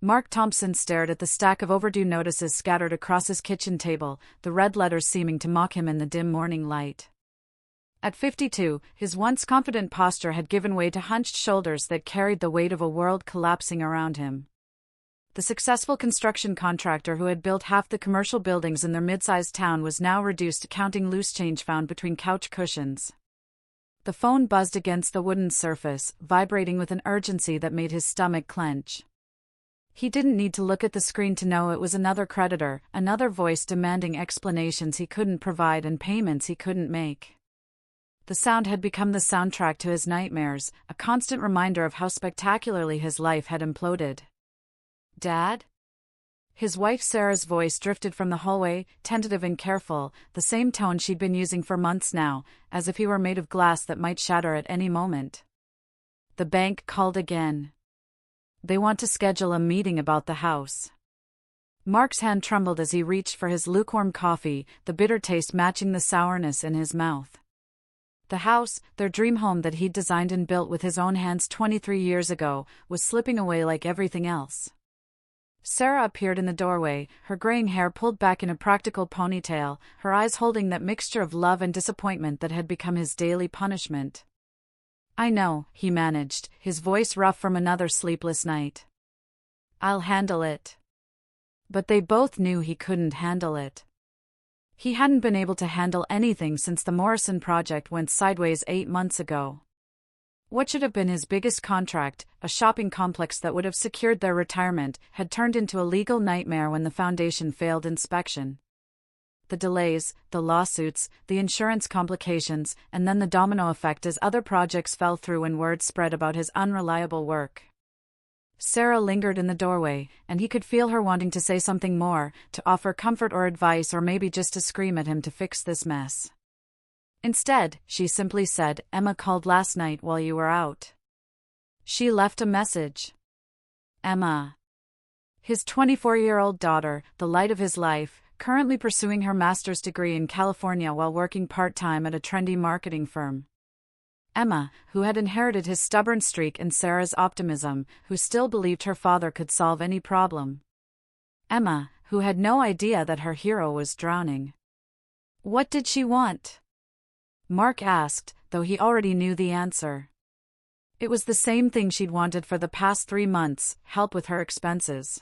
Mark Thompson stared at the stack of overdue notices scattered across his kitchen table, the red letters seeming to mock him in the dim morning light. At 52, his once confident posture had given way to hunched shoulders that carried the weight of a world collapsing around him. The successful construction contractor who had built half the commercial buildings in their mid-sized town was now reduced to counting loose change found between couch cushions. The phone buzzed against the wooden surface, vibrating with an urgency that made his stomach clench. He didn't need to look at the screen to know it was another creditor, another voice demanding explanations he couldn't provide and payments he couldn't make. The sound had become the soundtrack to his nightmares, a constant reminder of how spectacularly his life had imploded. "Dad?" His wife Sarah's voice drifted from the hallway, tentative and careful, the same tone she'd been using for months now, as if he were made of glass that might shatter at any moment. The bank called again. "They want to schedule a meeting about the house." Mark's hand trembled as he reached for his lukewarm coffee, the bitter taste matching the sourness in his mouth. The house, their dream home that he'd designed and built with his own hands 23 years ago, was slipping away like everything else. Sarah appeared in the doorway, her graying hair pulled back in a practical ponytail, her eyes holding that mixture of love and disappointment that had become his daily punishment. "I know," he managed, his voice rough from another sleepless night. "I'll handle it." But they both knew he couldn't handle it. He hadn't been able to handle anything since the Morrison project went sideways 8 months ago. What should have been his biggest contract, a shopping complex that would have secured their retirement, had turned into a legal nightmare when the foundation failed inspection. The delays, the lawsuits, the insurance complications, and then the domino effect as other projects fell through and word spread about his unreliable work. Sarah lingered in the doorway, and he could feel her wanting to say something more, to offer comfort or advice or maybe just to scream at him to fix this mess. Instead, she simply said, "Emma called last night while you were out. She left a message." Emma. His 24-year-old daughter, the light of his life, currently pursuing her master's degree in California while working part-time at a trendy marketing firm. Emma, who had inherited his stubborn streak and Sarah's optimism, who still believed her father could solve any problem. Emma, who had no idea that her hero was drowning. What did she want? Mark asked, though he already knew the answer. It was the same thing she'd wanted for the past 3 months, help with her expenses.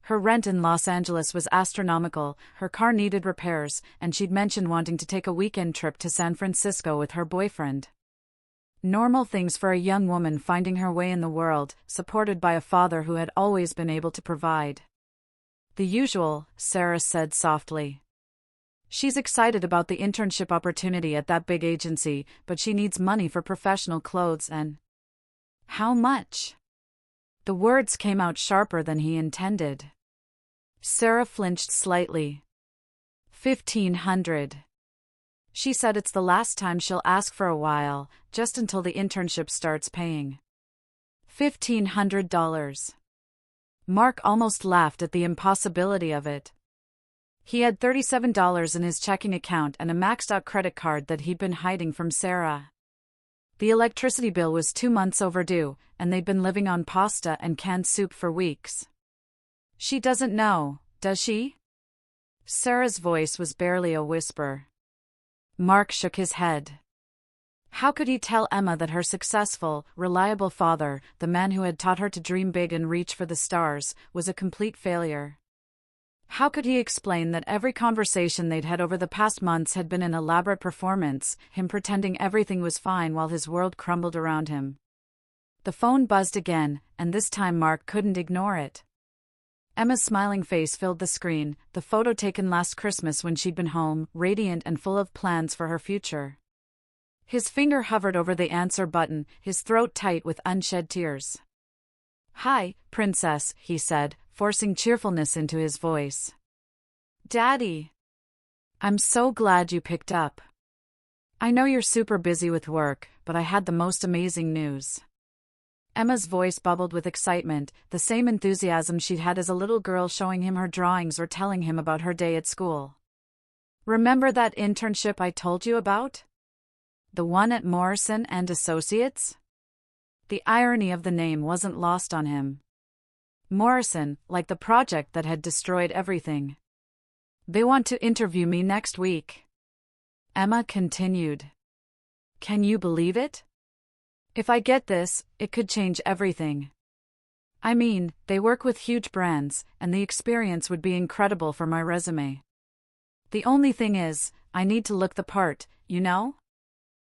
Her rent in Los Angeles was astronomical, her car needed repairs, and she'd mentioned wanting to take a weekend trip to San Francisco with her boyfriend. Normal things for a young woman finding her way in the world, supported by a father who had always been able to provide. "The usual," Sarah said softly. She's excited about the internship opportunity at that big agency, but she needs money for professional clothes and... How much? The words came out sharper than he intended. Sarah flinched slightly. $1,500. She said it's the last time she'll ask for a while, just until the internship starts paying. $1,500. Mark almost laughed at the impossibility of it. He had $37 in his checking account and a maxed-out credit card that he'd been hiding from Sarah. The electricity bill was 2 months overdue, and they'd been living on pasta and canned soup for weeks. "She doesn't know, does she?" Sarah's voice was barely a whisper. Mark shook his head. How could he tell Emma that her successful, reliable father, the man who had taught her to dream big and reach for the stars, was a complete failure? How could he explain that every conversation they'd had over the past months had been an elaborate performance, him pretending everything was fine while his world crumbled around him? The phone buzzed again, and this time Mark couldn't ignore it. Emma's smiling face filled the screen, the photo taken last Christmas when she'd been home, radiant and full of plans for her future. His finger hovered over the answer button, his throat tight with unshed tears. "Hi, Princess," he said, forcing cheerfulness into his voice. "Daddy. I'm so glad you picked up. I know you're super busy with work, but I had the most amazing news." Emma's voice bubbled with excitement, the same enthusiasm she'd had as a little girl showing him her drawings or telling him about her day at school. "Remember that internship I told you about? The one at Morrison and Associates?" The irony of the name wasn't lost on him. Morrison, like the project that had destroyed everything. They want to interview me next week. Emma continued. Can you believe it? If I get this, it could change everything. I mean, they work with huge brands, and the experience would be incredible for my resume. The only thing is, I need to look the part, you know?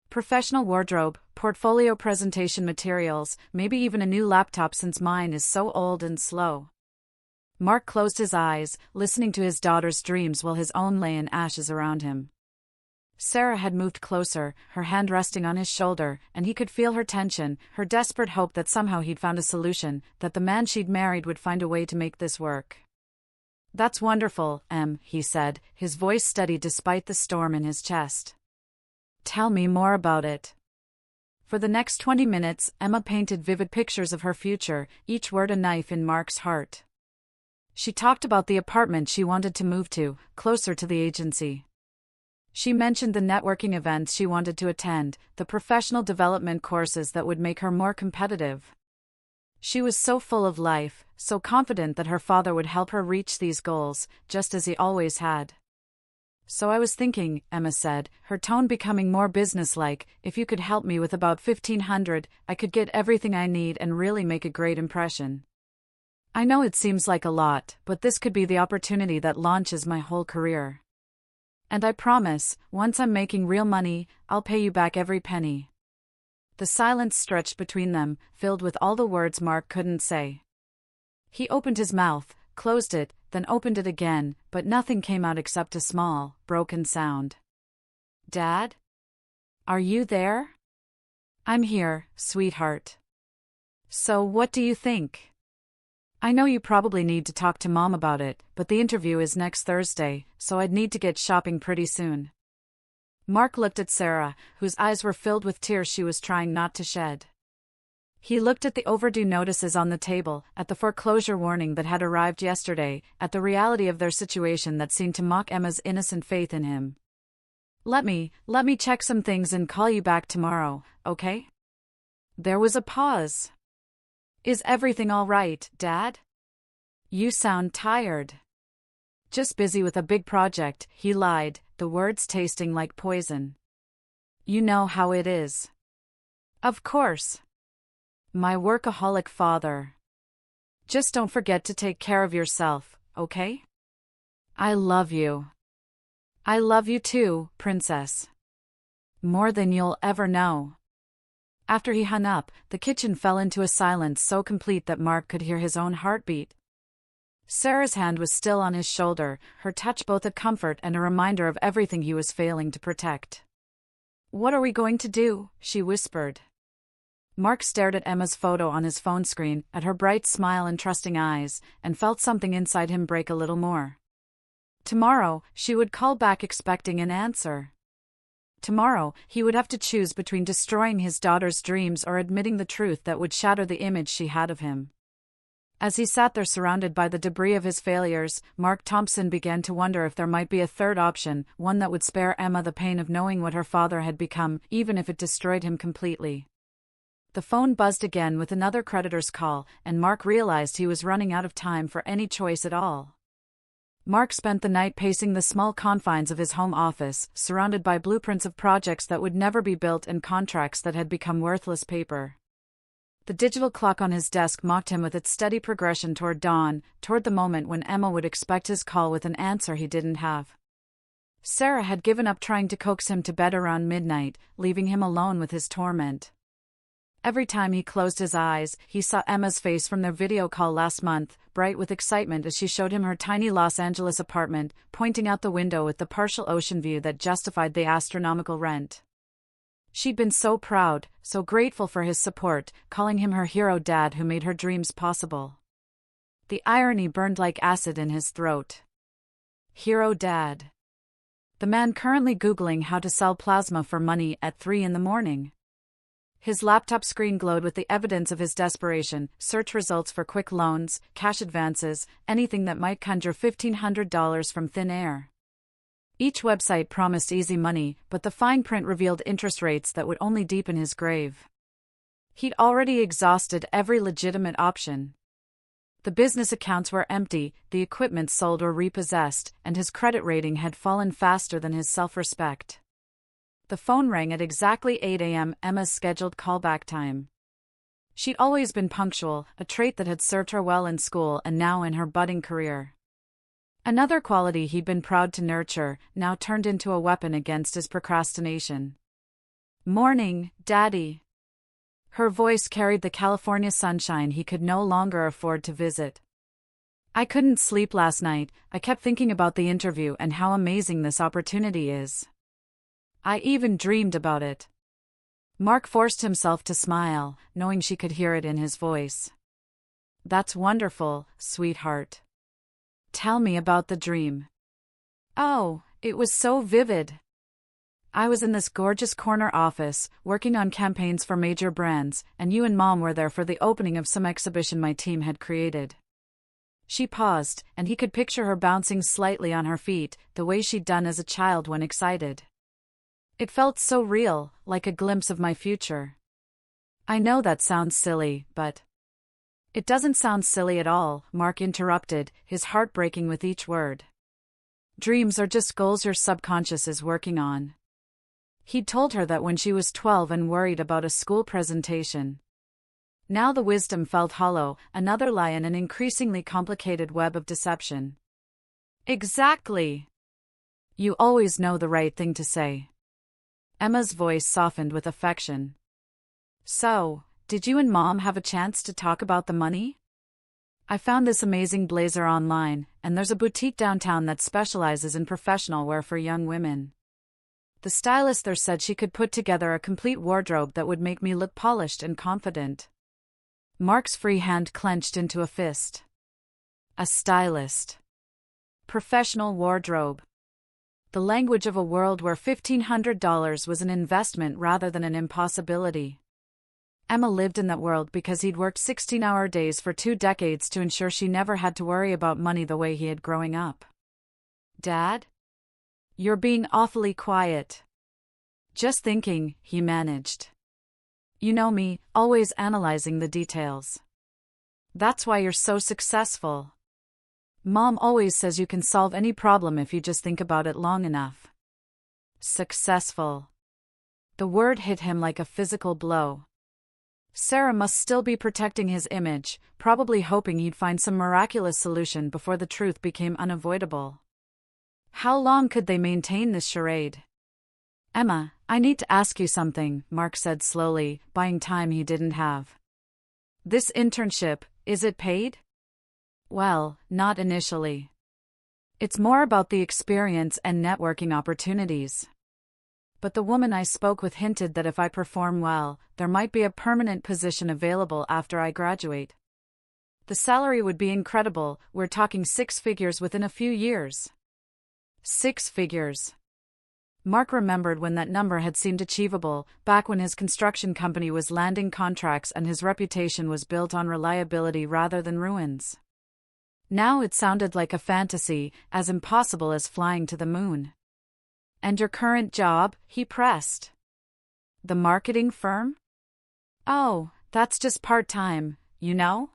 Professional wardrobe, portfolio presentation materials, maybe even a new laptop since mine is so old and slow. Mark closed his eyes, listening to his daughter's dreams while his own lay in ashes around him. Sarah had moved closer, her hand resting on his shoulder, and he could feel her tension, her desperate hope that somehow he'd found a solution, that the man she'd married would find a way to make this work. That's wonderful, Em, he said, his voice steady despite the storm in his chest. Tell me more about it. For the next 20 minutes, Emma painted vivid pictures of her future, each word a knife in Mark's heart. She talked about the apartment she wanted to move to, closer to the agency. She mentioned the networking events she wanted to attend, the professional development courses that would make her more competitive. She was so full of life, so confident that her father would help her reach these goals, just as he always had. So I was thinking, Emma said, her tone becoming more businesslike, if you could help me with about $1,500, I could get everything I need and really make a great impression. I know it seems like a lot, but this could be the opportunity that launches my whole career. And I promise, once I'm making real money, I'll pay you back every penny. The silence stretched between them, filled with all the words Mark couldn't say. He opened his mouth, closed it, then opened it again, but nothing came out except a small, broken sound. Dad? Are you there? I'm here, sweetheart. So what do you think? I know you probably need to talk to Mom about it, but the interview is next Thursday, so I'd need to get shopping pretty soon. Mark looked at Sarah, whose eyes were filled with tears she was trying not to shed. He looked at the overdue notices on the table, at the foreclosure warning that had arrived yesterday, at the reality of their situation that seemed to mock Emma's innocent faith in him. Let me check some things and call you back tomorrow, okay? There was a pause. Is everything all right, Dad? You sound tired. Just busy with a big project, he lied, the words tasting like poison. You know how it is. Of course. My workaholic father. Just don't forget to take care of yourself, okay? I love you. I love you too, princess. More than you'll ever know. After he hung up, the kitchen fell into a silence so complete that Mark could hear his own heartbeat. Sarah's hand was still on his shoulder, her touch both a comfort and a reminder of everything he was failing to protect. What are we going to do? She whispered. Mark stared at Emma's photo on his phone screen, at her bright smile and trusting eyes, and felt something inside him break a little more. Tomorrow, she would call back expecting an answer. Tomorrow, he would have to choose between destroying his daughter's dreams or admitting the truth that would shatter the image she had of him. As he sat there surrounded by the debris of his failures, Mark Thompson began to wonder if there might be a third option, one that would spare Emma the pain of knowing what her father had become, even if it destroyed him completely. The phone buzzed again with another creditor's call, and Mark realized he was running out of time for any choice at all. Mark spent the night pacing the small confines of his home office, surrounded by blueprints of projects that would never be built and contracts that had become worthless paper. The digital clock on his desk mocked him with its steady progression toward dawn, toward the moment when Emma would expect his call with an answer he didn't have. Sarah had given up trying to coax him to bed around midnight, leaving him alone with his torment. Every time he closed his eyes, he saw Emma's face from their video call last month, bright with excitement as she showed him her tiny Los Angeles apartment, pointing out the window with the partial ocean view that justified the astronomical rent. She'd been so proud, so grateful for his support, calling him her hero dad who made her dreams possible. The irony burned like acid in his throat. Hero dad. The man currently Googling how to sell plasma for money at 3 a.m. His laptop screen glowed with the evidence of his desperation, search results for quick loans, cash advances, anything that might conjure $1,500 from thin air. Each website promised easy money, but the fine print revealed interest rates that would only deepen his grave. He'd already exhausted every legitimate option. The business accounts were empty, the equipment sold or repossessed, and his credit rating had fallen faster than his self-respect. The phone rang at exactly 8 a.m., Emma's scheduled callback time. She'd always been punctual, a trait that had served her well in school and now in her budding career. Another quality he'd been proud to nurture, now turned into a weapon against his procrastination. "Morning, Daddy." Her voice carried the California sunshine he could no longer afford to visit. "I couldn't sleep last night. I kept thinking about the interview and how amazing this opportunity is. I even dreamed about it." Mark forced himself to smile, knowing she could hear it in his voice. "That's wonderful, sweetheart. Tell me about the dream." "Oh, it was so vivid. I was in this gorgeous corner office, working on campaigns for major brands, and you and Mom were there for the opening of some exhibition my team had created." She paused, and he could picture her bouncing slightly on her feet, the way she'd done as a child when excited. "It felt so real, like a glimpse of my future." "I know that sounds silly, but—" "It doesn't sound silly at all," Mark interrupted, his heart breaking with each word. "Dreams are just goals your subconscious is working on." He'd told her that when she was 12 and worried about a school presentation. Now the wisdom felt hollow, another lie in an increasingly complicated web of deception. "Exactly. You always know the right thing to say." Emma's voice softened with affection. "So, did you and Mom have a chance to talk about the money? I found this amazing blazer online, and there's a boutique downtown that specializes in professional wear for young women. The stylist there said she could put together a complete wardrobe that would make me look polished and confident." Mark's free hand clenched into a fist. A stylist. Professional wardrobe. The language of a world where $1,500 was an investment rather than an impossibility. Emma lived in that world because he'd worked 16-hour days for 2 decades to ensure she never had to worry about money the way he had growing up. "Dad? You're being awfully quiet." "Just thinking," he managed. "You know me, always analyzing the details. That's why you're so successful. Mom always says you can solve any problem if you just think about it long enough." Successful. The word hit him like a physical blow. Sarah must still be protecting his image, probably hoping he'd find some miraculous solution before the truth became unavoidable. How long could they maintain this charade? "Emma, I need to ask you something," Mark said slowly, buying time he didn't have. "This internship, is it paid?" "Well, not initially. It's more about the experience and networking opportunities. But the woman I spoke with hinted that if I perform well, there might be a permanent position available after I graduate. The salary would be incredible, we're talking 6 figures within a few years." 6 figures. Mark remembered when that number had seemed achievable, back when his construction company was landing contracts and his reputation was built on reliability rather than ruins. Now it sounded like a fantasy, as impossible as flying to the moon. "And your current job?" he pressed. "The marketing firm?" "Oh, that's just part-time, you know?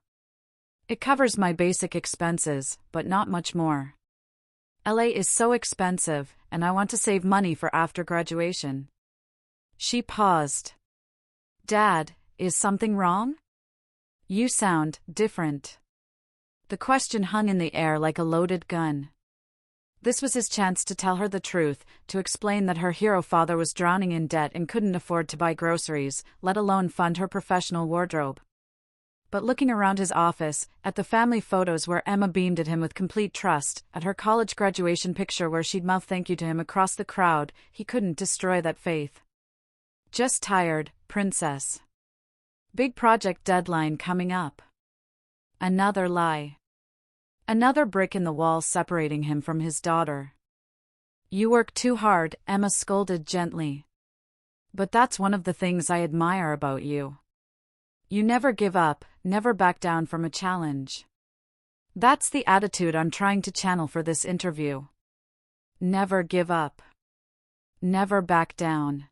It covers my basic expenses, but not much more. LA is so expensive, and I want to save money for after graduation." She paused. "Dad, is something wrong? You sound different." The question hung in the air like a loaded gun. This was his chance to tell her the truth, to explain that her hero father was drowning in debt and couldn't afford to buy groceries, let alone fund her professional wardrobe. But looking around his office, at the family photos where Emma beamed at him with complete trust, at her college graduation picture where she'd mouthed thank you to him across the crowd, he couldn't destroy that faith. "Just tired, princess. Big project deadline coming up." Another lie. Another brick in the wall separating him from his daughter. "You work too hard," Emma scolded gently. "But that's one of the things I admire about you. You never give up, never back down from a challenge. That's the attitude I'm trying to channel for this interview. Never give up. Never back down."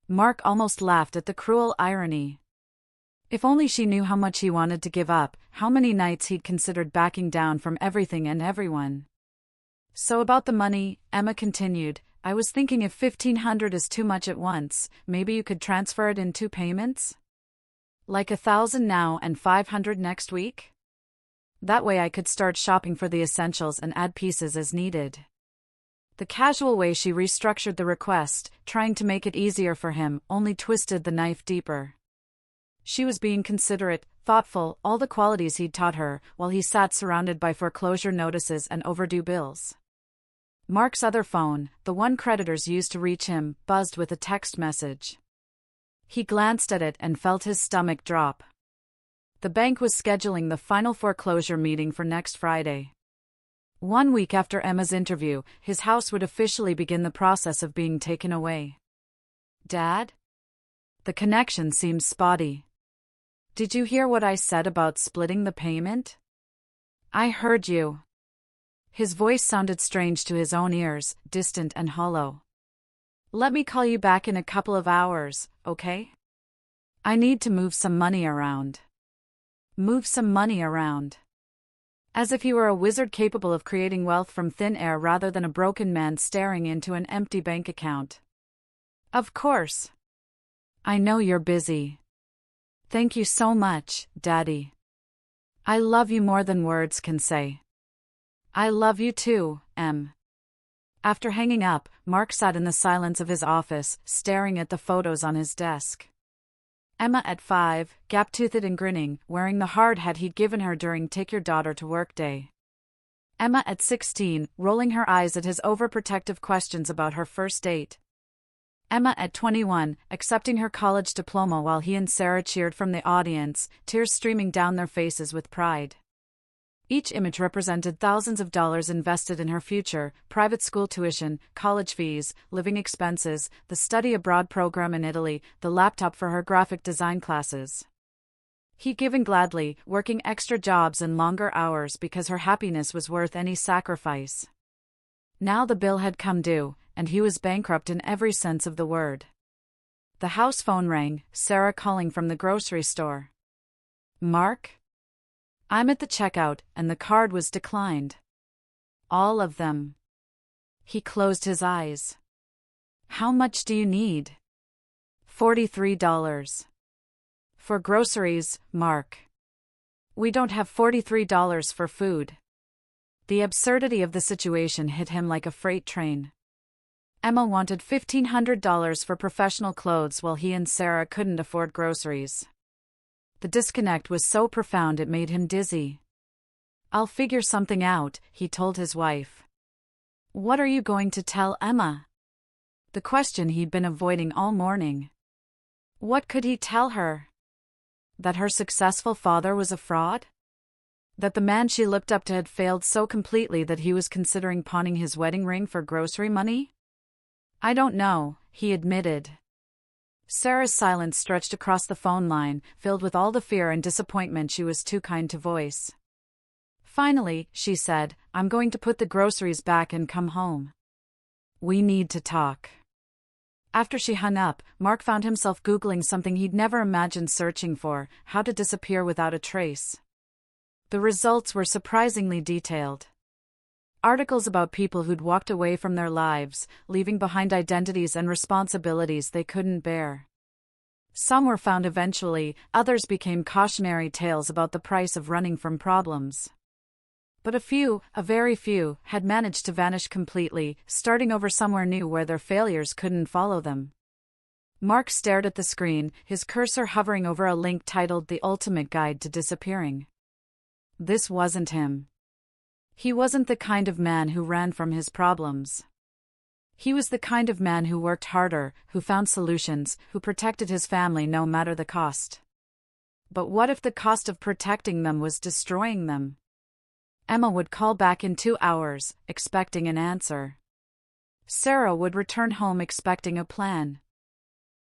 Mark almost laughed at the cruel irony. If only she knew how much he wanted to give up, how many nights he'd considered backing down from everything and everyone. So about the money, Emma continued, I was thinking if $1,500 is too much at once, maybe you could transfer it in 2 payments? Like $1,000 now and $500 next week? That way I could start shopping for the essentials and add pieces as needed. The casual way she restructured the request, trying to make it easier for him, only twisted the knife deeper. She was being considerate, thoughtful, all the qualities he'd taught her, while he sat surrounded by foreclosure notices and overdue bills. Mark's other phone, the one creditors used to reach him, buzzed with a text message. He glanced at it and felt his stomach drop. The bank was scheduling the final foreclosure meeting for next Friday. 1 week after Emma's interview, his house would officially begin the process of being taken away. Dad? The connection seems spotty. Did you hear what I said about splitting the payment? I heard you. His voice sounded strange to his own ears, distant and hollow. Let me call you back in a couple of hours, okay? I need to move some money around. Move some money around. As if he were a wizard capable of creating wealth from thin air rather than a broken man staring into an empty bank account. Of course. I know you're busy. Thank you so much, Daddy. I love you more than words can say. I love you too, Em. After hanging up, Mark sat in the silence of his office, staring at the photos on his desk. Emma at 5, gap-toothed and grinning, wearing the hard hat he'd given her during Take Your Daughter to Work Day. Emma at 16, rolling her eyes at his overprotective questions about her first date. Emma at 21, accepting her college diploma while he and Sarah cheered from the audience, tears streaming down their faces with pride. Each image represented thousands of dollars invested in her future, private school tuition, college fees, living expenses, the study abroad program in Italy, the laptop for her graphic design classes. He'd given gladly, working extra jobs and longer hours because her happiness was worth any sacrifice. Now the bill had come due, and he was bankrupt in every sense of the word. The house phone rang, Sarah calling from the grocery store. Mark? I'm at the checkout, and the card was declined. All of them. He closed his eyes. How much do you need? $43. For groceries, Mark. We don't have $43 for food. The absurdity of the situation hit him like a freight train. Emma wanted $1,500 for professional clothes while he and Sarah couldn't afford groceries. The disconnect was so profound it made him dizzy. I'll figure something out, he told his wife. What are you going to tell Emma? The question he'd been avoiding all morning. What could he tell her? That her successful father was a fraud? That the man she looked up to had failed so completely that he was considering pawning his wedding ring for grocery money? I don't know, he admitted. Sarah's silence stretched across the phone line, filled with all the fear and disappointment she was too kind to voice. Finally, she said, I'm going to put the groceries back and come home. We need to talk. After she hung up, Mark found himself Googling something he'd never imagined searching for, how to disappear without a trace. The results were surprisingly detailed. Articles about people who'd walked away from their lives, leaving behind identities and responsibilities they couldn't bear. Some were found eventually, others became cautionary tales about the price of running from problems. But a very few, had managed to vanish completely, starting over somewhere new where their failures couldn't follow them. Mark stared at the screen, his cursor hovering over a link titled The Ultimate Guide to Disappearing. This wasn't him. He wasn't the kind of man who ran from his problems. He was the kind of man who worked harder, who found solutions, who protected his family no matter the cost. But what if the cost of protecting them was destroying them? Emma would call back in 2 hours, expecting an answer. Sarah would return home expecting a plan.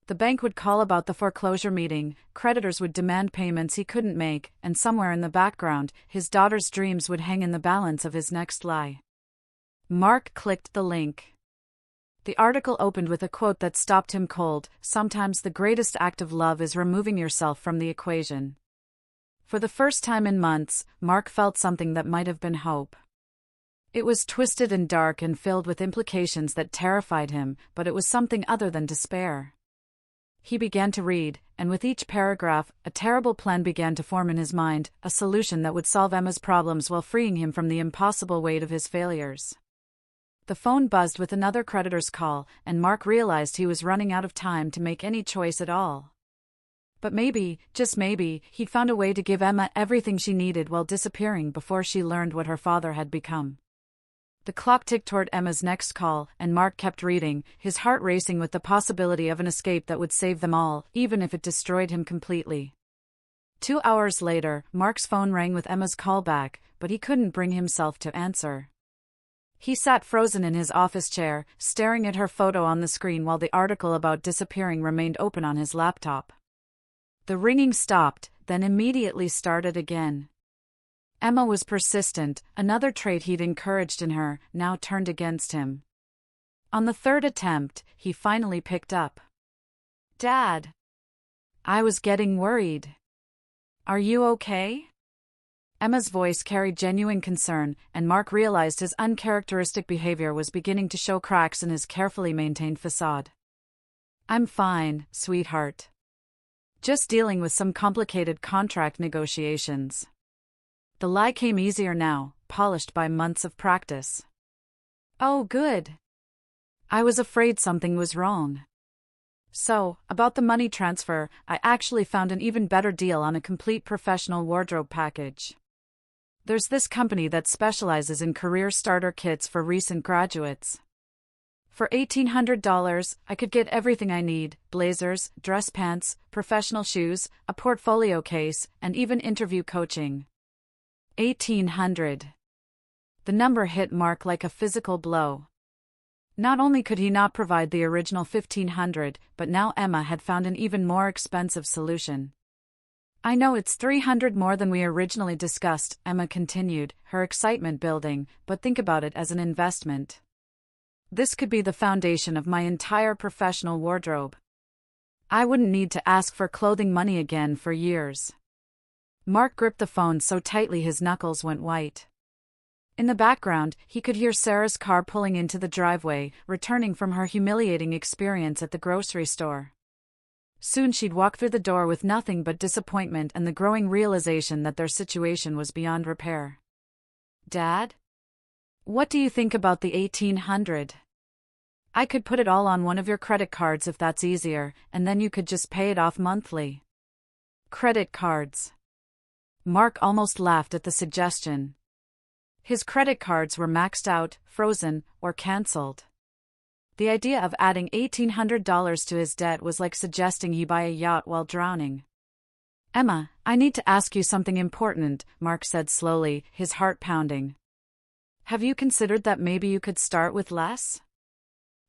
The bank would call about the foreclosure meeting, creditors would demand payments he couldn't make, and somewhere in the background, his daughter's dreams would hang in the balance of his next lie. Mark clicked the link. The article opened with a quote that stopped him cold: "Sometimes the greatest act of love is removing yourself from the equation." For the first time in months, Mark felt something that might have been hope. It was twisted and dark and filled with implications that terrified him, but it was something other than despair. He began to read, and with each paragraph, a terrible plan began to form in his mind, a solution that would solve Emma's problems while freeing him from the impossible weight of his failures. The phone buzzed with another creditor's call, and Mark realized he was running out of time to make any choice at all. But maybe, just maybe, he'd found a way to give Emma everything she needed while disappearing before she learned what her father had become. The clock ticked toward Emma's next call, and Mark kept reading, his heart racing with the possibility of an escape that would save them all, even if it destroyed him completely. 2 hours later, Mark's phone rang with Emma's call back, but he couldn't bring himself to answer. He sat frozen in his office chair, staring at her photo on the screen while the article about disappearing remained open on his laptop. The ringing stopped, then immediately started again. Emma was persistent, another trait he'd encouraged in her, now turned against him. On the third attempt, he finally picked up. "Dad. I was getting worried. Are you okay?" Emma's voice carried genuine concern, and Mark realized his uncharacteristic behavior was beginning to show cracks in his carefully maintained facade. "I'm fine, sweetheart. Just dealing with some complicated contract negotiations." The lie came easier now, polished by months of practice. "Oh, good. I was afraid something was wrong. So, about the money transfer, I actually found an even better deal on a complete professional wardrobe package. There's this company that specializes in career starter kits for recent graduates. For $1,800, I could get everything I need: blazers, dress pants, professional shoes, a portfolio case, and even interview coaching." 1,800. The number hit Mark like a physical blow. Not only could he not provide the original $1,500, but now Emma had found an even more expensive solution. "I know it's $300 more than we originally discussed," Emma continued, her excitement building, "but think about it as an investment. This could be the foundation of my entire professional wardrobe. I wouldn't need to ask for clothing money again for years." Mark gripped the phone so tightly his knuckles went white. In the background, he could hear Sarah's car pulling into the driveway, returning from her humiliating experience at the grocery store. Soon she'd walk through the door with nothing but disappointment and the growing realization that their situation was beyond repair. "Dad? What do you think about the 1,800? I could put it all on one of your credit cards if that's easier, and then you could just pay it off monthly." Credit cards. Mark almost laughed at the suggestion. His credit cards were maxed out, frozen, or cancelled. The idea of adding $1,800 to his debt was like suggesting he buy a yacht while drowning. "Emma, I need to ask you something important," Mark said slowly, his heart pounding. "Have you considered that maybe you could start with less?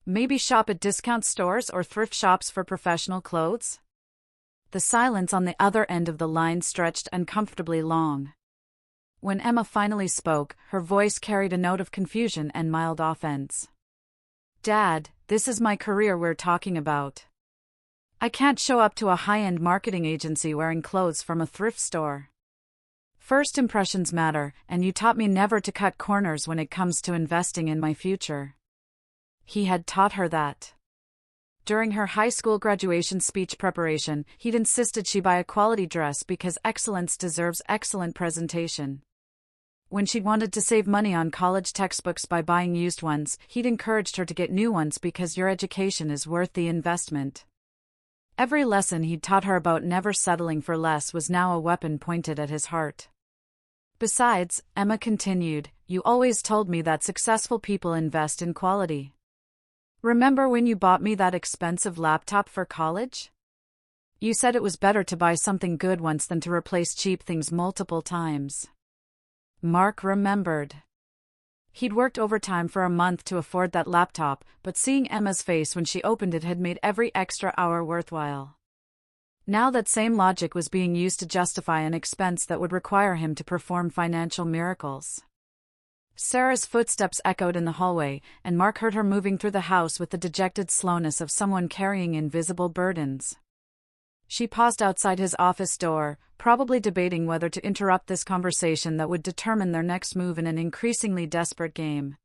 Maybe shop at discount stores or thrift shops for professional clothes?" The silence on the other end of the line stretched uncomfortably long. When Emma finally spoke, her voice carried a note of confusion and mild offense. "Dad, this is my career we're talking about. I can't show up to a high-end marketing agency wearing clothes from a thrift store. First impressions matter, and you taught me never to cut corners when it comes to investing in my future." He had taught her that. During her high school graduation speech preparation, he'd insisted she buy a quality dress because excellence deserves excellent presentation. When she'd wanted to save money on college textbooks by buying used ones, he'd encouraged her to get new ones because your education is worth the investment. Every lesson he'd taught her about never settling for less was now a weapon pointed at his heart. "Besides," Emma continued, "you always told me that successful people invest in quality. Remember when you bought me that expensive laptop for college? You said it was better to buy something good once than to replace cheap things multiple times." Mark remembered. He'd worked overtime for a month to afford that laptop, but seeing Emma's face when she opened it had made every extra hour worthwhile. Now that same logic was being used to justify an expense that would require him to perform financial miracles. Sarah's footsteps echoed in the hallway, and Mark heard her moving through the house with the dejected slowness of someone carrying invisible burdens. She paused outside his office door, probably debating whether to interrupt this conversation that would determine their next move in an increasingly desperate game.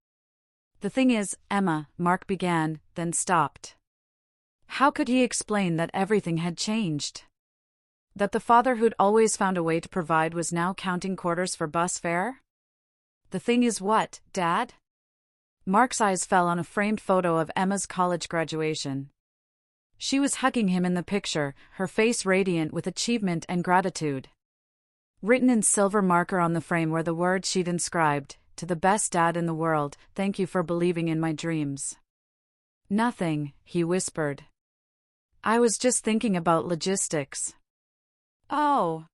"The thing is, Emma," Mark began, then stopped. How could he explain that everything had changed? That the father who'd always found a way to provide was now counting quarters for bus fare? "The thing is what, Dad?" Mark's eyes fell on a framed photo of Emma's college graduation. She was hugging him in the picture, her face radiant with achievement and gratitude. Written in silver marker on the frame were the words she'd inscribed, "To the best dad in the world, thank you for believing in my dreams." "Nothing," he whispered. "I was just thinking about logistics." "Oh.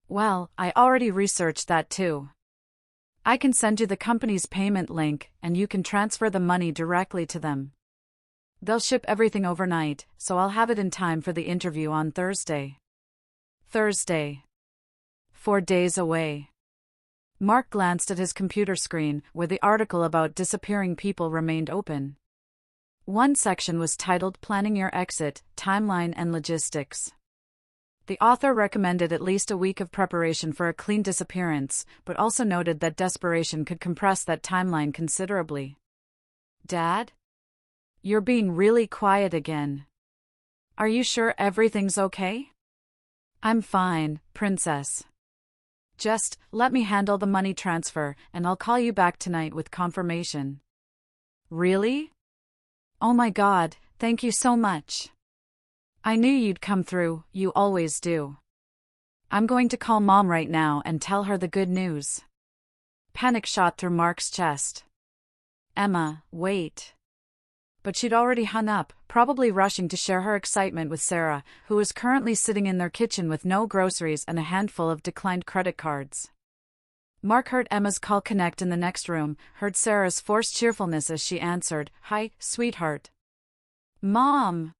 Well, I already researched that too. I can send you the company's payment link, and you can transfer the money directly to them. They'll ship everything overnight, so I'll have it in time for the interview on Thursday." Thursday. 4 days away. Mark glanced at his computer screen, where the article about disappearing people remained open. One section was titled "Planning Your Exit, Timeline and Logistics." The author recommended at least a week of preparation for a clean disappearance, but also noted that desperation could compress that timeline considerably. "Dad? You're being really quiet again. Are you sure everything's okay?" "I'm fine, Princess. Just let me handle the money transfer, and I'll call you back tonight with confirmation." "Really? Oh my God, thank you so much. I knew you'd come through, you always do. I'm going to call Mom right now and tell her the good news." Panic shot through Mark's chest. "Emma, wait." But she'd already hung up, probably rushing to share her excitement with Sarah, who was currently sitting in their kitchen with no groceries and a handful of declined credit cards. Mark heard Emma's call connect in the next room, heard Sarah's forced cheerfulness as she answered, "Hi, sweetheart." "Mom!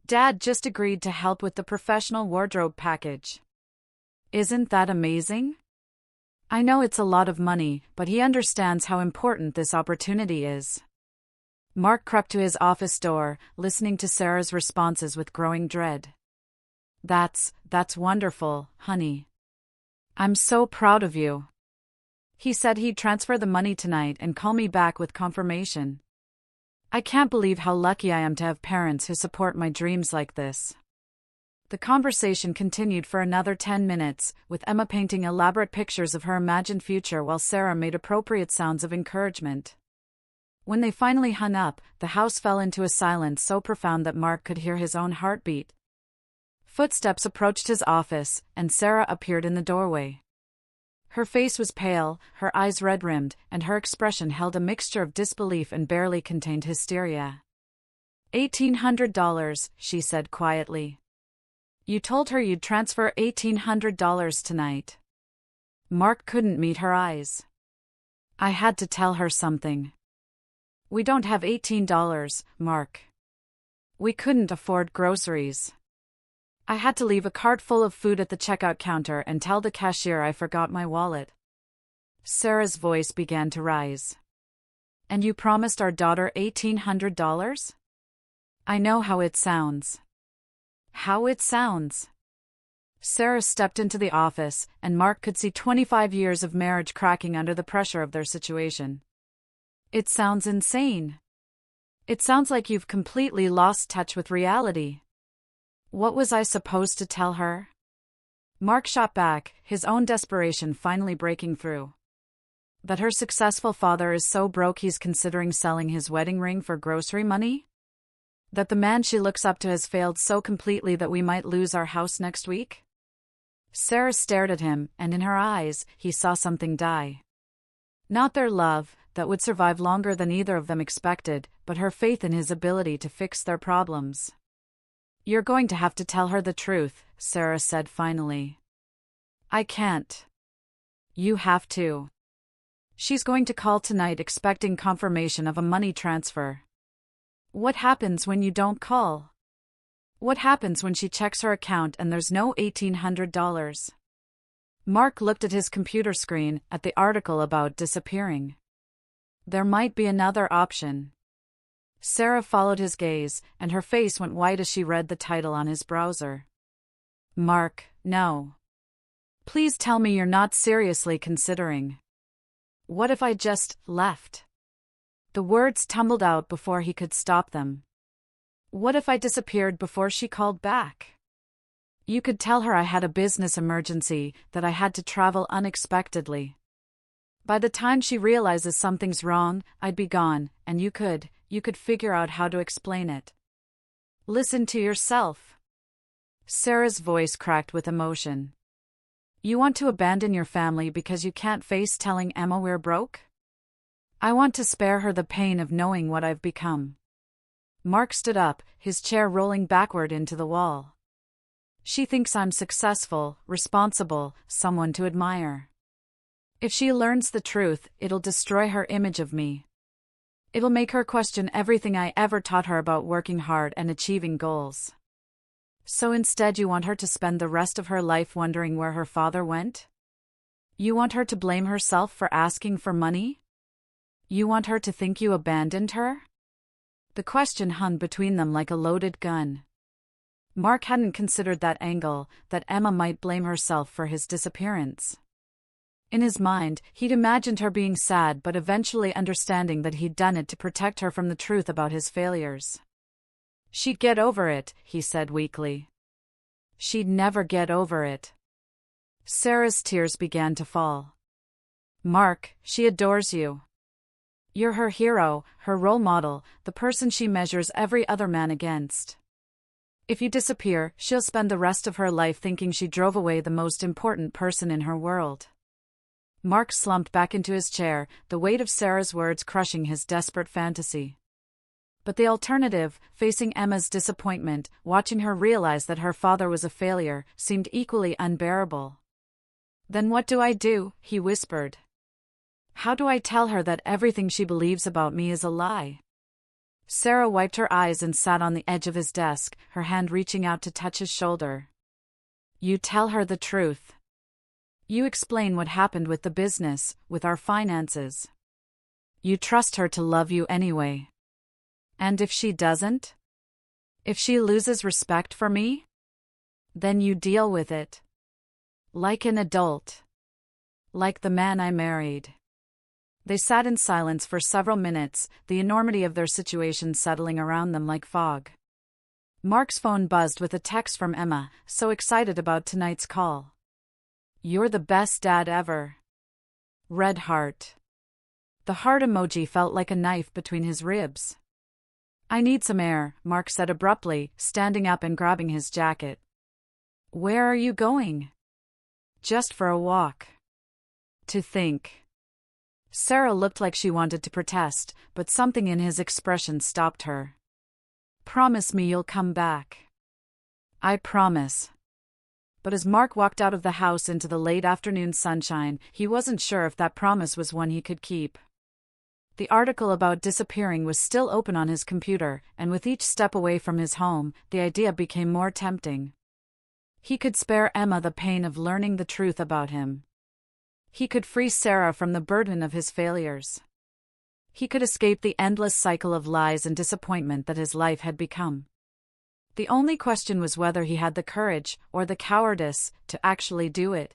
Dad just agreed to help with the professional wardrobe package. Isn't that amazing? I know it's a lot of money, but he understands how important this opportunity is." Mark crept to his office door, listening to Sarah's responses with growing dread. That's wonderful, honey. I'm so proud of you." He said he'd transfer the money tonight and call me back with confirmation. "I can't believe how lucky I am to have parents who support my dreams like this." The conversation continued for another 10 minutes, with Emma painting elaborate pictures of her imagined future while Sarah made appropriate sounds of encouragement. When they finally hung up, the house fell into a silence so profound that Mark could hear his own heartbeat. Footsteps approached his office, and Sarah appeared in the doorway. Her face was pale, her eyes red-rimmed, and her expression held a mixture of disbelief and barely contained hysteria. $1,800, she said quietly. "You told her you'd transfer $1,800 tonight." Mark couldn't meet her eyes. "I had to tell her something. We don't have $18, Mark. We couldn't afford groceries. I had to leave a cart full of food at the checkout counter and tell the cashier I forgot my wallet." Sarah's voice began to rise. "And you promised our daughter $1,800? I know how it sounds." "How it sounds?" Sarah stepped into the office, and Mark could see 25 years of marriage cracking under the pressure of their situation. "It sounds insane. It sounds like you've completely lost touch with reality. What was I supposed to tell her?" Mark shot back, his own desperation finally breaking through. "That her successful father is so broke he's considering selling his wedding ring for grocery money? That the man she looks up to has failed so completely that we might lose our house next week?" Sarah stared at him, and in her eyes, he saw something die. Not their love, that would survive longer than either of them expected, but her faith in his ability to fix their problems. "You're going to have to tell her the truth," Sarah said finally. "I can't." "You have to. She's going to call tonight expecting confirmation of a money transfer. What happens when you don't call? What happens when she checks her account and there's no $1,800? Mark looked at his computer screen, at the article about disappearing. There might be another option. Sarah followed his gaze, and her face went white as she read the title on his browser. Mark, no. Please tell me you're not seriously considering. What if I just left? The words tumbled out before he could stop them. What if I disappeared before she called back? You could tell her I had a business emergency, that I had to travel unexpectedly. By the time she realizes something's wrong, I'd be gone, and you could figure out how to explain it. Listen to yourself. Sarah's voice cracked with emotion. You want to abandon your family because you can't face telling Emma we're broke? I want to spare her the pain of knowing what I've become. Mark stood up, his chair rolling backward into the wall. She thinks I'm successful, responsible, someone to admire. If she learns the truth, it'll destroy her image of me. It'll make her question everything I ever taught her about working hard and achieving goals. So instead you want her to spend the rest of her life wondering where her father went? You want her to blame herself for asking for money? You want her to think you abandoned her? The question hung between them like a loaded gun. Mark hadn't considered that angle, that Emma might blame herself for his disappearance. In his mind, he'd imagined her being sad but eventually understanding that he'd done it to protect her from the truth about his failures. She'd get over it, he said weakly. She'd never get over it. Sarah's tears began to fall. Mark, she adores you. You're her hero, her role model, the person she measures every other man against. If you disappear, she'll spend the rest of her life thinking she drove away the most important person in her world. Mark slumped back into his chair, the weight of Sarah's words crushing his desperate fantasy. But the alternative, facing Emma's disappointment, watching her realize that her father was a failure, seemed equally unbearable. Then what do I do? He whispered. How do I tell her that everything she believes about me is a lie? Sarah wiped her eyes and sat on the edge of his desk, her hand reaching out to touch his shoulder. You tell her the truth. You explain what happened with the business, with our finances. You trust her to love you anyway. And if she doesn't? If she loses respect for me? Then you deal with it. Like an adult. Like the man I married. They sat in silence for several minutes, the enormity of their situation settling around them like fog. Mark's phone buzzed with a text from Emma, so excited about tonight's call. You're the best dad ever. Red heart. The heart emoji felt like a knife between his ribs. I need some air, Mark said abruptly, standing up and grabbing his jacket. Where are you going? Just for a walk. To think. Sarah looked like she wanted to protest, but something in his expression stopped her. Promise me you'll come back. I promise. But as Mark walked out of the house into the late afternoon sunshine, he wasn't sure if that promise was one he could keep. The article about disappearing was still open on his computer, and with each step away from his home, the idea became more tempting. He could spare Emma the pain of learning the truth about him. He could free Sarah from the burden of his failures. He could escape the endless cycle of lies and disappointment that his life had become. The only question was whether he had the courage, or the cowardice, to actually do it.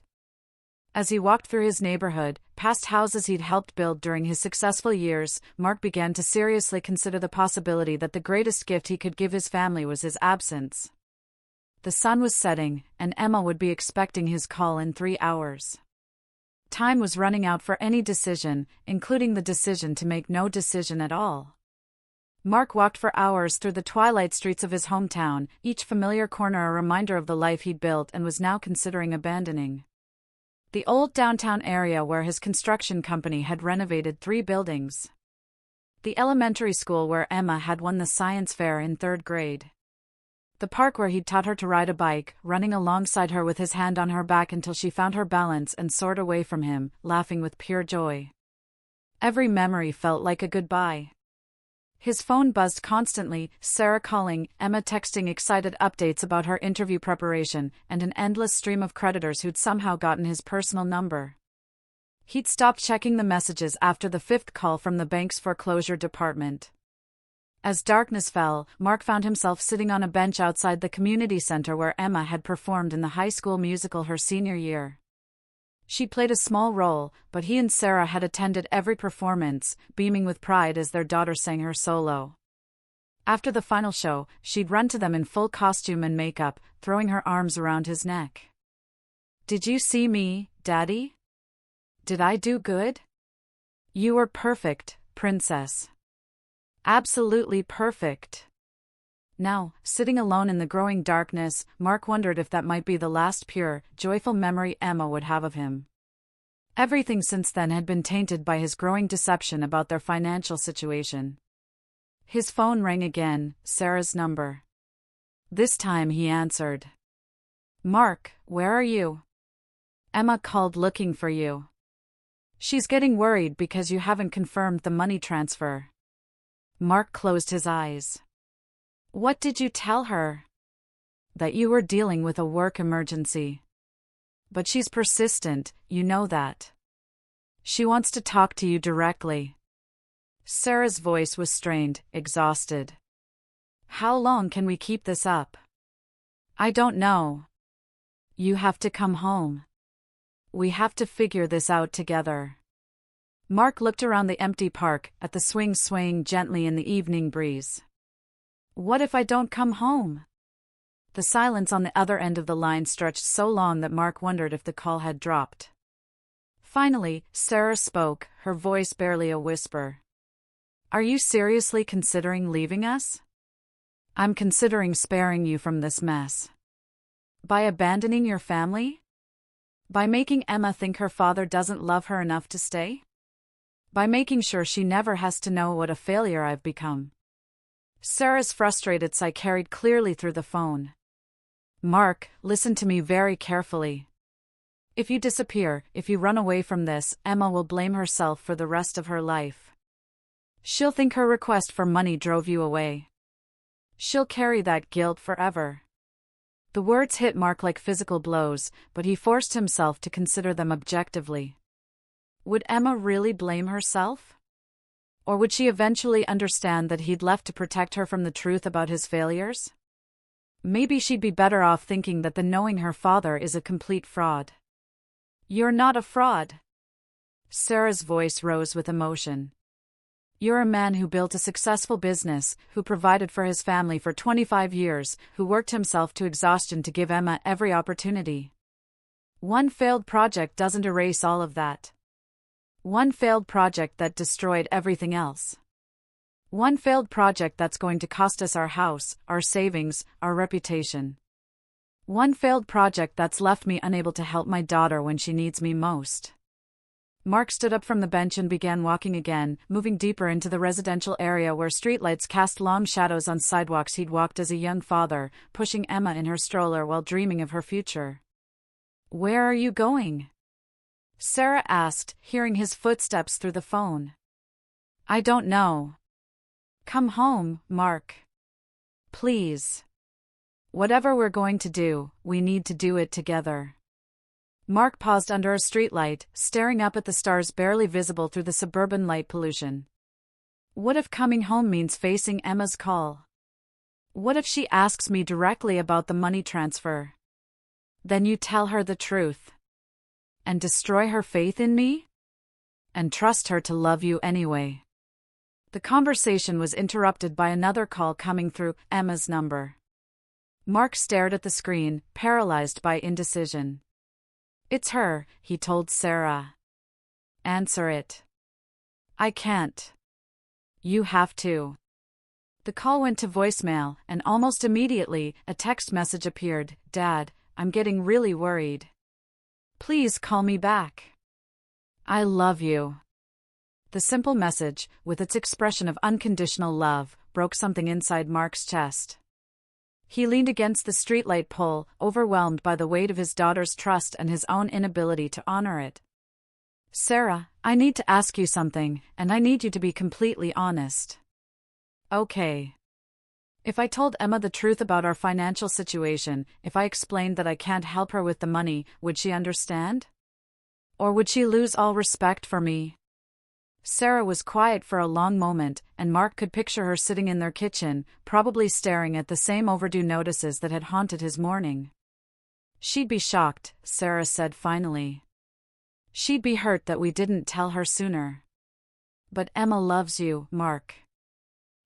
As he walked through his neighborhood, past houses he'd helped build during his successful years, Mark began to seriously consider the possibility that the greatest gift he could give his family was his absence. The sun was setting, and Emma would be expecting his call in 3 hours. Time was running out for any decision, including the decision to make no decision at all. Mark walked for hours through the twilight streets of his hometown, each familiar corner a reminder of the life he'd built and was now considering abandoning. The old downtown area where his construction company had renovated 3 buildings. The elementary school where Emma had won the science fair in 3rd grade. The park where he'd taught her to ride a bike, running alongside her with his hand on her back until she found her balance and soared away from him, laughing with pure joy. Every memory felt like a goodbye. His phone buzzed constantly, Sarah calling, Emma texting excited updates about her interview preparation, and an endless stream of creditors who'd somehow gotten his personal number. He'd stopped checking the messages after the fifth call from the bank's foreclosure department. As darkness fell, Mark found himself sitting on a bench outside the community center where Emma had performed in the high school musical her senior year. She played a small role, but he and Sarah had attended every performance, beaming with pride as their daughter sang her solo. After the final show, she'd run to them in full costume and makeup, throwing her arms around his neck. "Did you see me, Daddy? Did I do good? You were perfect, Princess. Absolutely perfect." Now, sitting alone in the growing darkness, Mark wondered if that might be the last pure, joyful memory Emma would have of him. Everything since then had been tainted by his growing deception about their financial situation. His phone rang again, Sarah's number. This time he answered. "Mark, where are you? Emma called looking for you. She's getting worried because you haven't confirmed the money transfer." Mark closed his eyes. "What did you tell her?" "That you were dealing with a work emergency. But she's persistent, you know that. She wants to talk to you directly." Sarah's voice was strained, exhausted. "How long can we keep this up?" "I don't know. You have to come home. We have to figure this out together." Mark looked around the empty park, at the swings swaying gently in the evening breeze. "What if I don't come home?" The silence on the other end of the line stretched so long that Mark wondered if the call had dropped. Finally, Sarah spoke, her voice barely a whisper. "Are you seriously considering leaving us?" "I'm considering sparing you from this mess." "By abandoning your family? By making Emma think her father doesn't love her enough to stay? By making sure she never has to know what a failure I've become?" Sarah's frustrated sigh carried clearly through the phone. "Mark, listen to me very carefully. If you disappear, if you run away from this, Emma will blame herself for the rest of her life. She'll think her request for money drove you away. She'll carry that guilt forever." The words hit Mark like physical blows, but he forced himself to consider them objectively. Would Emma really blame herself? Or would she eventually understand that he'd left to protect her from the truth about his failures? Maybe she'd be better off thinking that the knowing her father is a complete fraud. "You're not a fraud." Sarah's voice rose with emotion. "You're a man who built a successful business, who provided for his family for 25 years, who worked himself to exhaustion to give Emma every opportunity. One failed project doesn't erase all of that. One failed project that destroyed everything else. One failed project that's going to cost us our house, our savings, our reputation. One failed project that's left me unable to help my daughter when she needs me most." Mark stood up from the bench and began walking again, moving deeper into the residential area where streetlights cast long shadows on sidewalks he'd walked as a young father, pushing Emma in her stroller while dreaming of her future. "Where are you going?" Sarah asked, hearing his footsteps through the phone. "I don't know." "Come home, Mark. Please. Whatever we're going to do, we need to do it together." Mark paused under a streetlight, staring up at the stars barely visible through the suburban light pollution. What if coming home means facing Emma's call? What if she asks me directly about the money transfer? Then you tell her the truth. And destroy her faith in me? And trust her to love you anyway. The conversation was interrupted by another call coming through, Emma's number. Mark stared at the screen, paralyzed by indecision. "It's her," he told Sarah. "Answer it." "I can't." "You have to." The call went to voicemail, and almost immediately, a text message appeared. "Dad, I'm getting really worried. Please call me back. I love you." The simple message, with its expression of unconditional love, broke something inside Mark's chest. He leaned against the streetlight pole, overwhelmed by the weight of his daughter's trust and his own inability to honor it. "Sarah, I need to ask you something, and I need you to be completely honest." Okay. If I told Emma the truth about our financial situation, if I explained that I can't help her with the money, would she understand? Or would she lose all respect for me? Sarah was quiet for a long moment, and Mark could picture her sitting in their kitchen, probably staring at the same overdue notices that had haunted his morning. She'd be shocked, Sarah said finally. She'd be hurt that we didn't tell her sooner. But Emma loves you, Mark.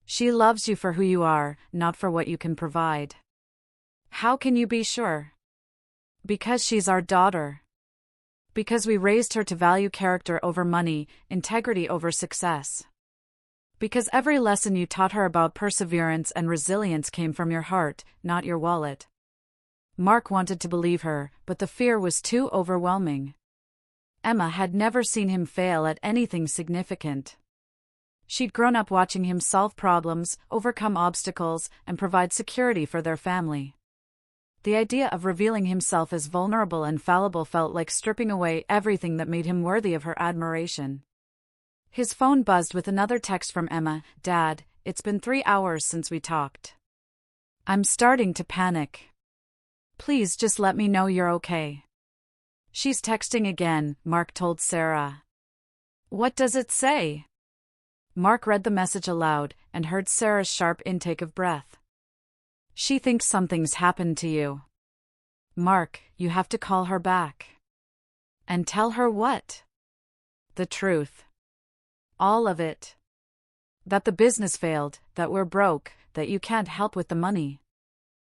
She loves you for who you are, not for what you can provide. How can you be sure? Because she's our daughter. Because we raised her to value character over money, integrity over success. Because every lesson you taught her about perseverance and resilience came from your heart, not your wallet. Mark wanted to believe her, but the fear was too overwhelming. Emma had never seen him fail at anything significant. She'd grown up watching him solve problems, overcome obstacles, and provide security for their family. The idea of revealing himself as vulnerable and fallible felt like stripping away everything that made him worthy of her admiration. His phone buzzed with another text from Emma. "Dad, it's been 3 hours since we talked. I'm starting to panic. Please just let me know you're okay." "She's texting again," Mark told Sarah. "What does it say?" Mark read the message aloud and heard Sarah's sharp intake of breath. "She thinks something's happened to you. Mark, you have to call her back." "And tell her what?" "The truth. All of it. That the business failed, that we're broke, that you can't help with the money.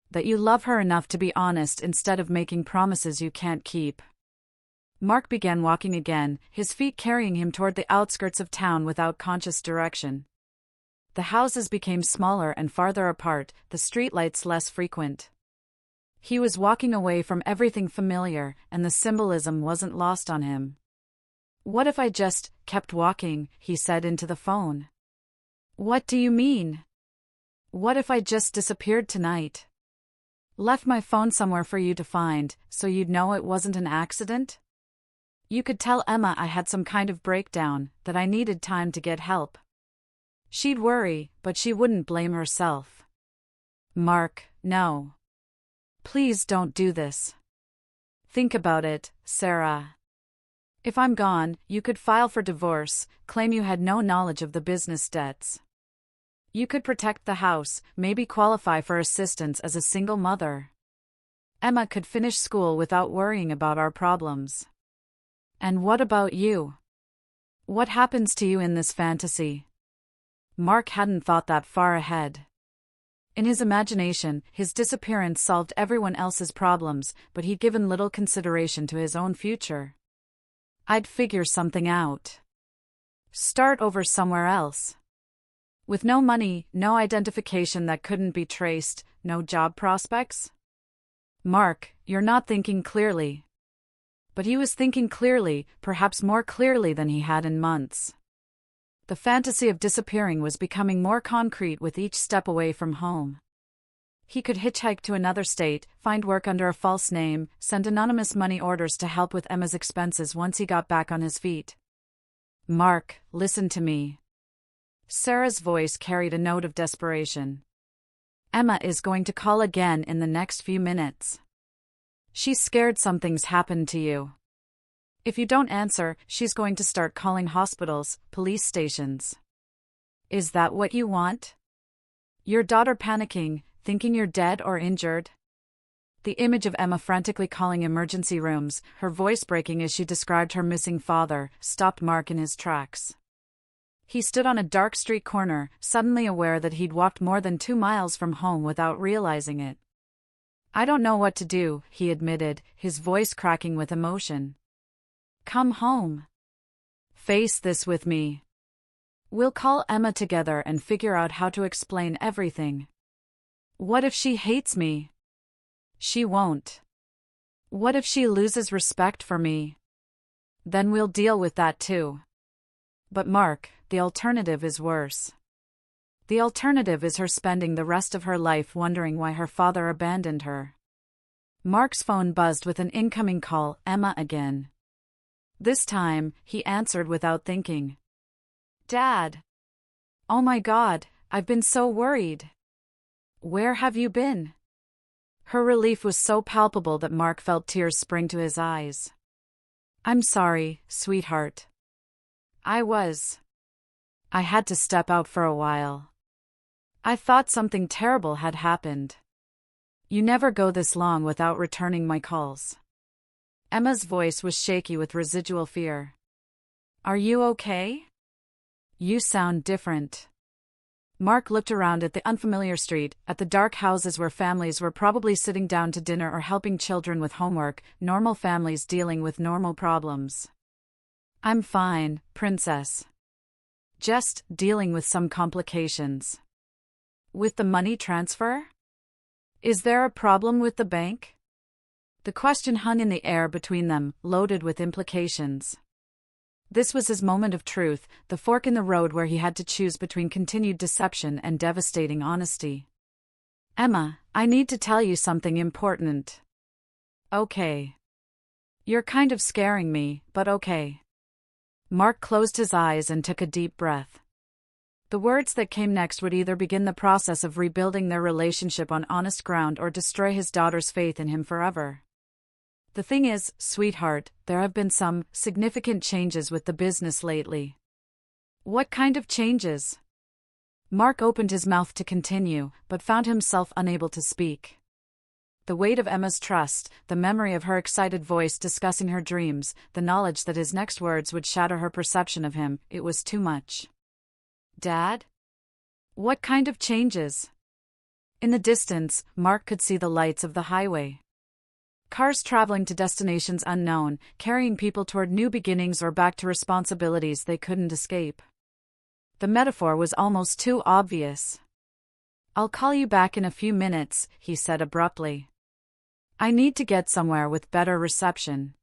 That you love her enough to be honest instead of making promises you can't keep." Mark began walking again, his feet carrying him toward the outskirts of town without conscious direction. The houses became smaller and farther apart, the streetlights less frequent. He was walking away from everything familiar, and the symbolism wasn't lost on him. "What if I just kept walking?" he said into the phone. "What do you mean? What if I just disappeared tonight? Left my phone somewhere for you to find, so you'd know it wasn't an accident? You could tell Emma I had some kind of breakdown, that I needed time to get help. She'd worry, but she wouldn't blame herself." "Mark, no. Please don't do this. Think about it, Sarah. If I'm gone, you could file for divorce, claim you had no knowledge of the business debts. You could protect the house, maybe qualify for assistance as a single mother. Emma could finish school without worrying about our problems. And what about you? What happens to you in this fantasy?" Mark hadn't thought that far ahead. In his imagination, his disappearance solved everyone else's problems, but he'd given little consideration to his own future. "I'd figure something out. Start over somewhere else. With no money, no identification that couldn't be traced, no job prospects?" "Mark, you're not thinking clearly." But he was thinking clearly, perhaps more clearly than he had in months. The fantasy of disappearing was becoming more concrete with each step away from home. He could hitchhike to another state, find work under a false name, send anonymous money orders to help with Emma's expenses once he got back on his feet. "Mark, listen to me." Sarah's voice carried a note of desperation. "Emma is going to call again in the next few minutes. She's scared something's happened to you. If you don't answer, she's going to start calling hospitals, police stations. Is that what you want? Your daughter panicking, thinking you're dead or injured?" The image of Emma frantically calling emergency rooms, her voice breaking as she described her missing father, stopped Mark in his tracks. He stood on a dark street corner, suddenly aware that he'd walked more than 2 miles from home without realizing it. "I don't know what to do," he admitted, his voice cracking with emotion. "Come home. Face this with me. We'll call Emma together and figure out how to explain everything. What if she hates me? She won't. What if she loses respect for me? Then we'll deal with that too. But Mark, the alternative is worse. The alternative is her spending the rest of her life wondering why her father abandoned her." Mark's phone buzzed with an incoming call. Emma again. This time, he answered without thinking. "Dad. Oh my God, I've been so worried. Where have you been? Her relief was so palpable that Mark felt tears spring to his eyes. I'm sorry, sweetheart. I had to step out for a while. I thought something terrible had happened. You never go this long without returning my calls. Emma's voice was shaky with residual fear. Are you okay? You sound different. Mark looked around at the unfamiliar street, at the dark houses where families were probably sitting down to dinner or helping children with homework, normal families dealing with normal problems. I'm fine, princess. Just dealing with some complications. With the money transfer? Is there a problem with the bank? The question hung in the air between them, loaded with implications. This was his moment of truth, the fork in the road where he had to choose between continued deception and devastating honesty. Emma, I need to tell you something important. Okay. You're kind of scaring me, but okay. Mark closed his eyes and took a deep breath. The words that came next would either begin the process of rebuilding their relationship on honest ground or destroy his daughter's faith in him forever. The thing is, sweetheart, there have been some significant changes with the business lately. What kind of changes? Mark opened his mouth to continue, but found himself unable to speak. The weight of Emma's trust, the memory of her excited voice discussing her dreams, the knowledge that his next words would shatter her perception of him, it was too much. Dad? What kind of changes? In the distance, Mark could see the lights of the highway. Cars traveling to destinations unknown, carrying people toward new beginnings or back to responsibilities they couldn't escape. The metaphor was almost too obvious. I'll call you back in a few minutes, he said abruptly. I need to get somewhere with better reception.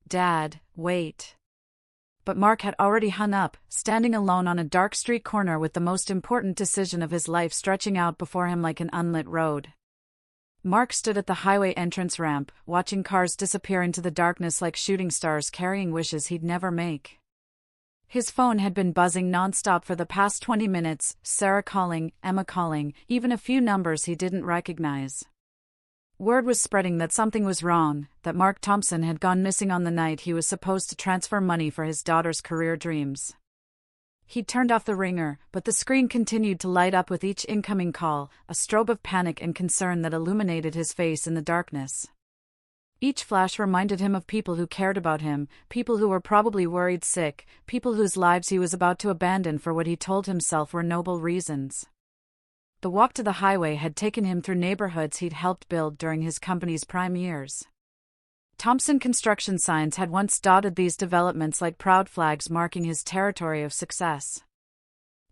Dad, wait. But Mark had already hung up, standing alone on a dark street corner with the most important decision of his life stretching out before him like an unlit road. Mark stood at the highway entrance ramp, watching cars disappear into the darkness like shooting stars carrying wishes he'd never make. His phone had been buzzing nonstop for the past 20 minutes, Sarah calling, Emma calling, even a few numbers he didn't recognize. Word was spreading that something was wrong, that Mark Thompson had gone missing on the night he was supposed to transfer money for his daughter's career dreams. He turned off the ringer, but the screen continued to light up with each incoming call, a strobe of panic and concern that illuminated his face in the darkness. Each flash reminded him of people who cared about him, people who were probably worried sick, people whose lives he was about to abandon for what he told himself were noble reasons. The walk to the highway had taken him through neighborhoods he'd helped build during his company's prime years. Thompson construction signs had once dotted these developments like proud flags marking his territory of success.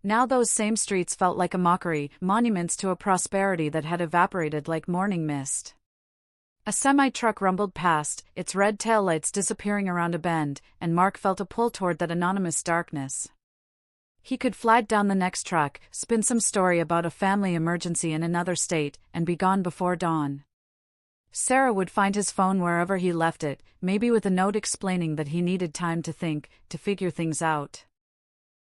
Now those same streets felt like a mockery, monuments to a prosperity that had evaporated like morning mist. A semi-truck rumbled past, its red taillights disappearing around a bend, and Mark felt a pull toward that anonymous darkness. He could flag down the next truck, spin some story about a family emergency in another state, and be gone before dawn. Sarah would find his phone wherever he left it, maybe with a note explaining that he needed time to think, to figure things out.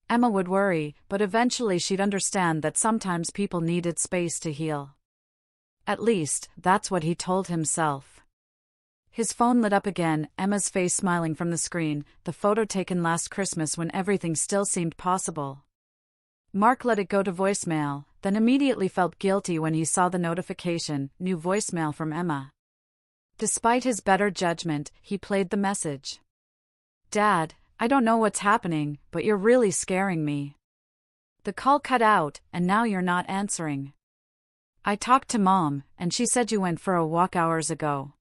Emma would worry, but eventually she'd understand that sometimes people needed space to heal. At least, that's what he told himself. His phone lit up again, Emma's face smiling from the screen, the photo taken last Christmas when everything still seemed possible. Mark let it go to voicemail, then immediately felt guilty when he saw the notification, new voicemail from Emma. Despite his better judgment, he played the message. Dad, I don't know what's happening, but you're really scaring me. The call cut out, and now you're not answering. I talked to Mom, and she said you went for a walk hours ago.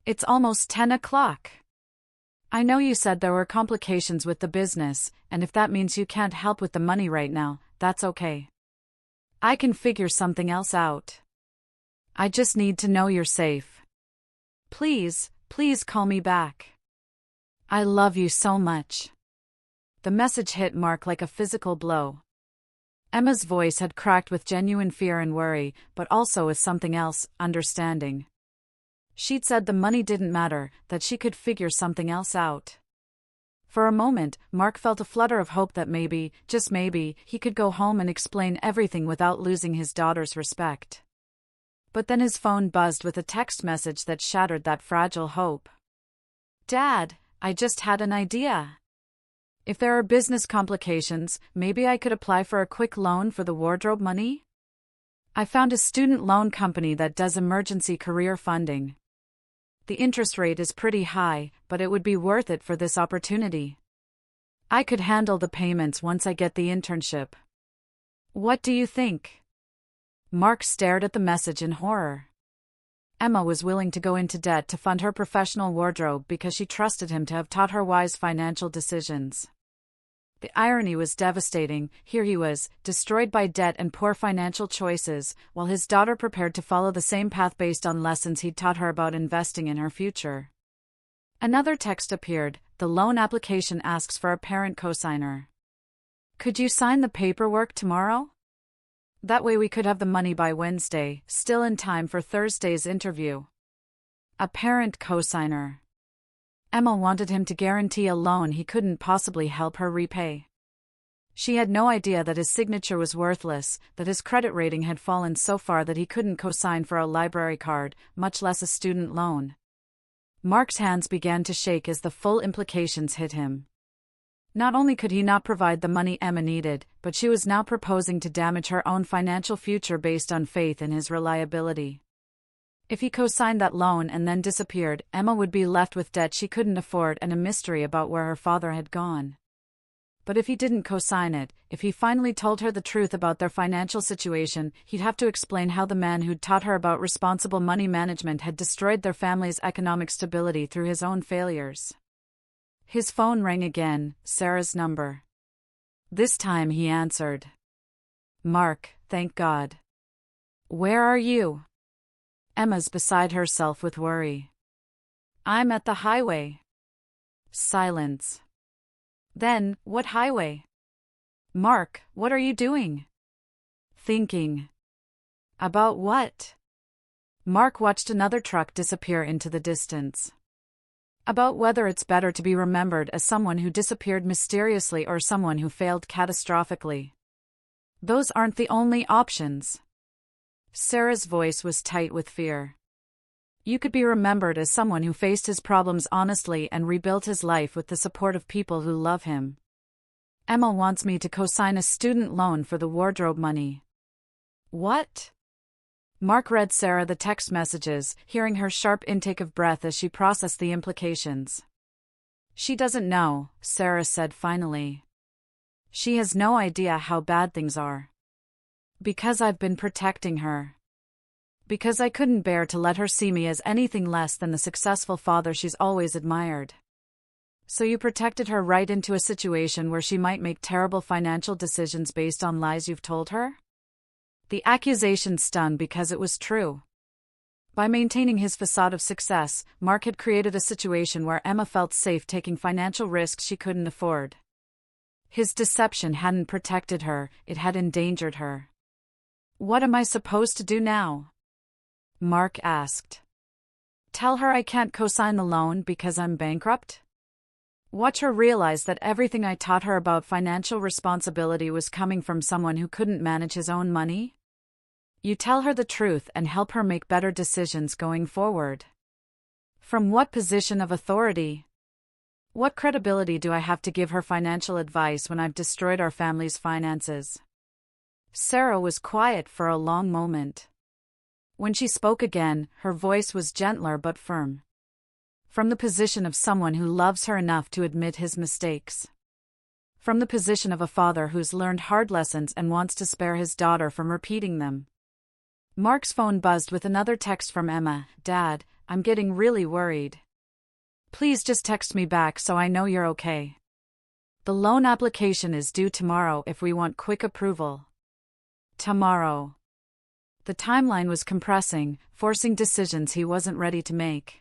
It's almost 10 o'clock. I know you said there were complications with the business, and if that means you can't help with the money right now, that's okay. I can figure something else out. I just need to know you're safe. Please, please call me back. I love you so much. The message hit Mark like a physical blow. Emma's voice had cracked with genuine fear and worry, but also with something else, understanding. She'd said the money didn't matter, that she could figure something else out. For a moment, Mark felt a flutter of hope that maybe, just maybe, he could go home and explain everything without losing his daughter's respect. But then his phone buzzed with a text message that shattered that fragile hope. "Dad, I just had an idea. If there are business complications, maybe I could apply for a quick loan for the wardrobe money? I found a student loan company that does emergency career funding. The interest rate is pretty high, but it would be worth it for this opportunity. I could handle the payments once I get the internship. What do you think?" Mark stared at the message in horror. Emma was willing to go into debt to fund her professional wardrobe because she trusted him to have taught her wise financial decisions. The irony was devastating. Here he was, destroyed by debt and poor financial choices, while his daughter prepared to follow the same path based on lessons he'd taught her about investing in her future. Another text appeared. "The loan application asks for a parent cosigner. Could you sign the paperwork tomorrow? That way we could have the money by Wednesday, still in time for Thursday's interview." A parent cosigner. Emma wanted him to guarantee a loan he couldn't possibly help her repay. She had no idea that his signature was worthless, that his credit rating had fallen so far that he couldn't co-sign for a library card, much less a student loan. Mark's hands began to shake as the full implications hit him. Not only could he not provide the money Emma needed, but she was now proposing to damage her own financial future based on faith in his reliability. If he co-signed that loan and then disappeared, Emma would be left with debt she couldn't afford and a mystery about where her father had gone. But if he didn't co-sign it, if he finally told her the truth about their financial situation, he'd have to explain how the man who'd taught her about responsible money management had destroyed their family's economic stability through his own failures. His phone rang again, Sarah's number. This time he answered. "Mark, thank God. Where are you?" Emma's beside herself with worry. "I'm at the highway." Silence. Then, "What highway?" "Mark, what are you doing?" "Thinking." "About what?" Mark watched another truck disappear into the distance. "About whether it's better to be remembered as someone who disappeared mysteriously or someone who failed catastrophically. Those aren't the only options." Sarah's voice was tight with fear. "You could be remembered as someone who faced his problems honestly and rebuilt his life with the support of people who love him. Emma wants me to co-sign a student loan for the wardrobe money." "What?" Mark read Sarah the text messages, hearing her sharp intake of breath as she processed the implications. "She doesn't know," Sarah said finally. "She has no idea how bad things are. Because I've been protecting her. Because I couldn't bear to let her see me as anything less than the successful father she's always admired. So you protected her right into a situation where she might make terrible financial decisions based on lies you've told her?" The accusation stung because it was true. By maintaining his facade of success, Mark had created a situation where Emma felt safe taking financial risks she couldn't afford. His deception hadn't protected her, it had endangered her. "What am I supposed to do now?" Mark asked. "Tell her I can't co-sign the loan because I'm bankrupt? Watch her realize that everything I taught her about financial responsibility was coming from someone who couldn't manage his own money? You tell her the truth and help her make better decisions going forward. From what position of authority? What credibility do I have to give her financial advice when I've destroyed our family's finances?" Sarah was quiet for a long moment. When she spoke again, her voice was gentler but firm. From the position of someone who loves her enough to admit his mistakes. From the position of a father who's learned hard lessons and wants to spare his daughter from repeating them. Mark's phone buzzed with another text from Emma. "Dad, I'm getting really worried. Please just text me back so I know you're okay. The loan application is due tomorrow if we want quick approval." Tomorrow. The timeline was compressing, forcing decisions he wasn't ready to make.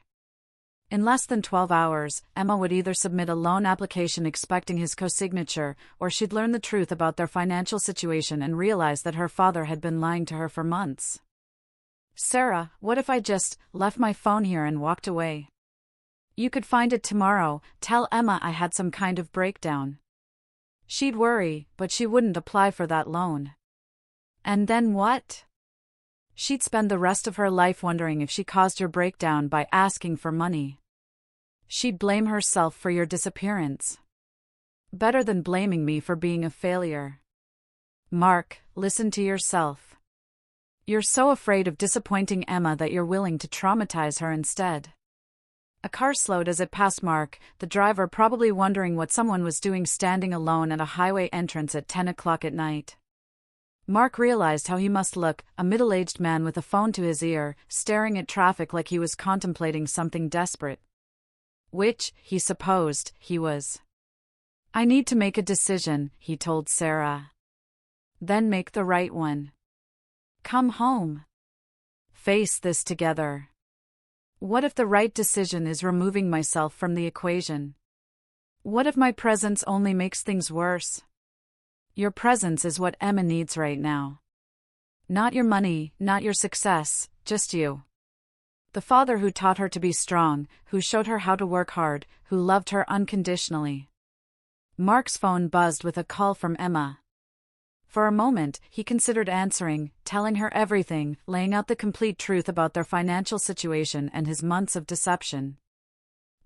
In less than 12 hours, Emma would either submit a loan application expecting his co-signature, or she'd learn the truth about their financial situation and realize that her father had been lying to her for months. "Sarah, what if I just left my phone here and walked away? You could find it tomorrow. Tell Emma I had some kind of breakdown. She'd worry, but she wouldn't apply for that loan. And then what? She'd spend the rest of her life wondering if she caused your breakdown by asking for money. She'd blame herself for your disappearance. Better than blaming me for being a failure. Mark, listen to yourself. You're so afraid of disappointing Emma that you're willing to traumatize her instead. A car slowed as it passed Mark, the driver probably wondering what someone was doing standing alone at a highway entrance at 10 o'clock at night. Mark realized how he must look, a middle-aged man with a phone to his ear, staring at traffic like he was contemplating something desperate. Which, he supposed, he was. I need to make a decision, he told Sarah. Then make the right one. Come home. Face this together. What if the right decision is removing myself from the equation? What if my presence only makes things worse? Your presence is what Emma needs right now. Not your money, not your success, just you. The father who taught her to be strong, who showed her how to work hard, who loved her unconditionally. Mark's phone buzzed with a call from Emma. For a moment, he considered answering, telling her everything, laying out the complete truth about their financial situation and his months of deception.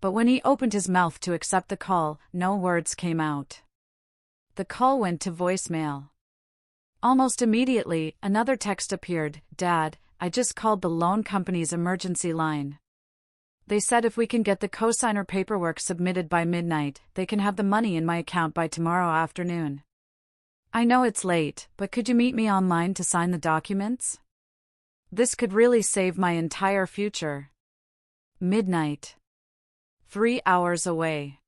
But when he opened his mouth to accept the call, no words came out. The call went to voicemail. Almost immediately, another text appeared. Dad, I just called the loan company's emergency line. They said if we can get the cosigner paperwork submitted by midnight, they can have the money in my account by tomorrow afternoon. I know it's late, but could you meet me online to sign the documents? This could really save my entire future. Midnight. 3 hours away.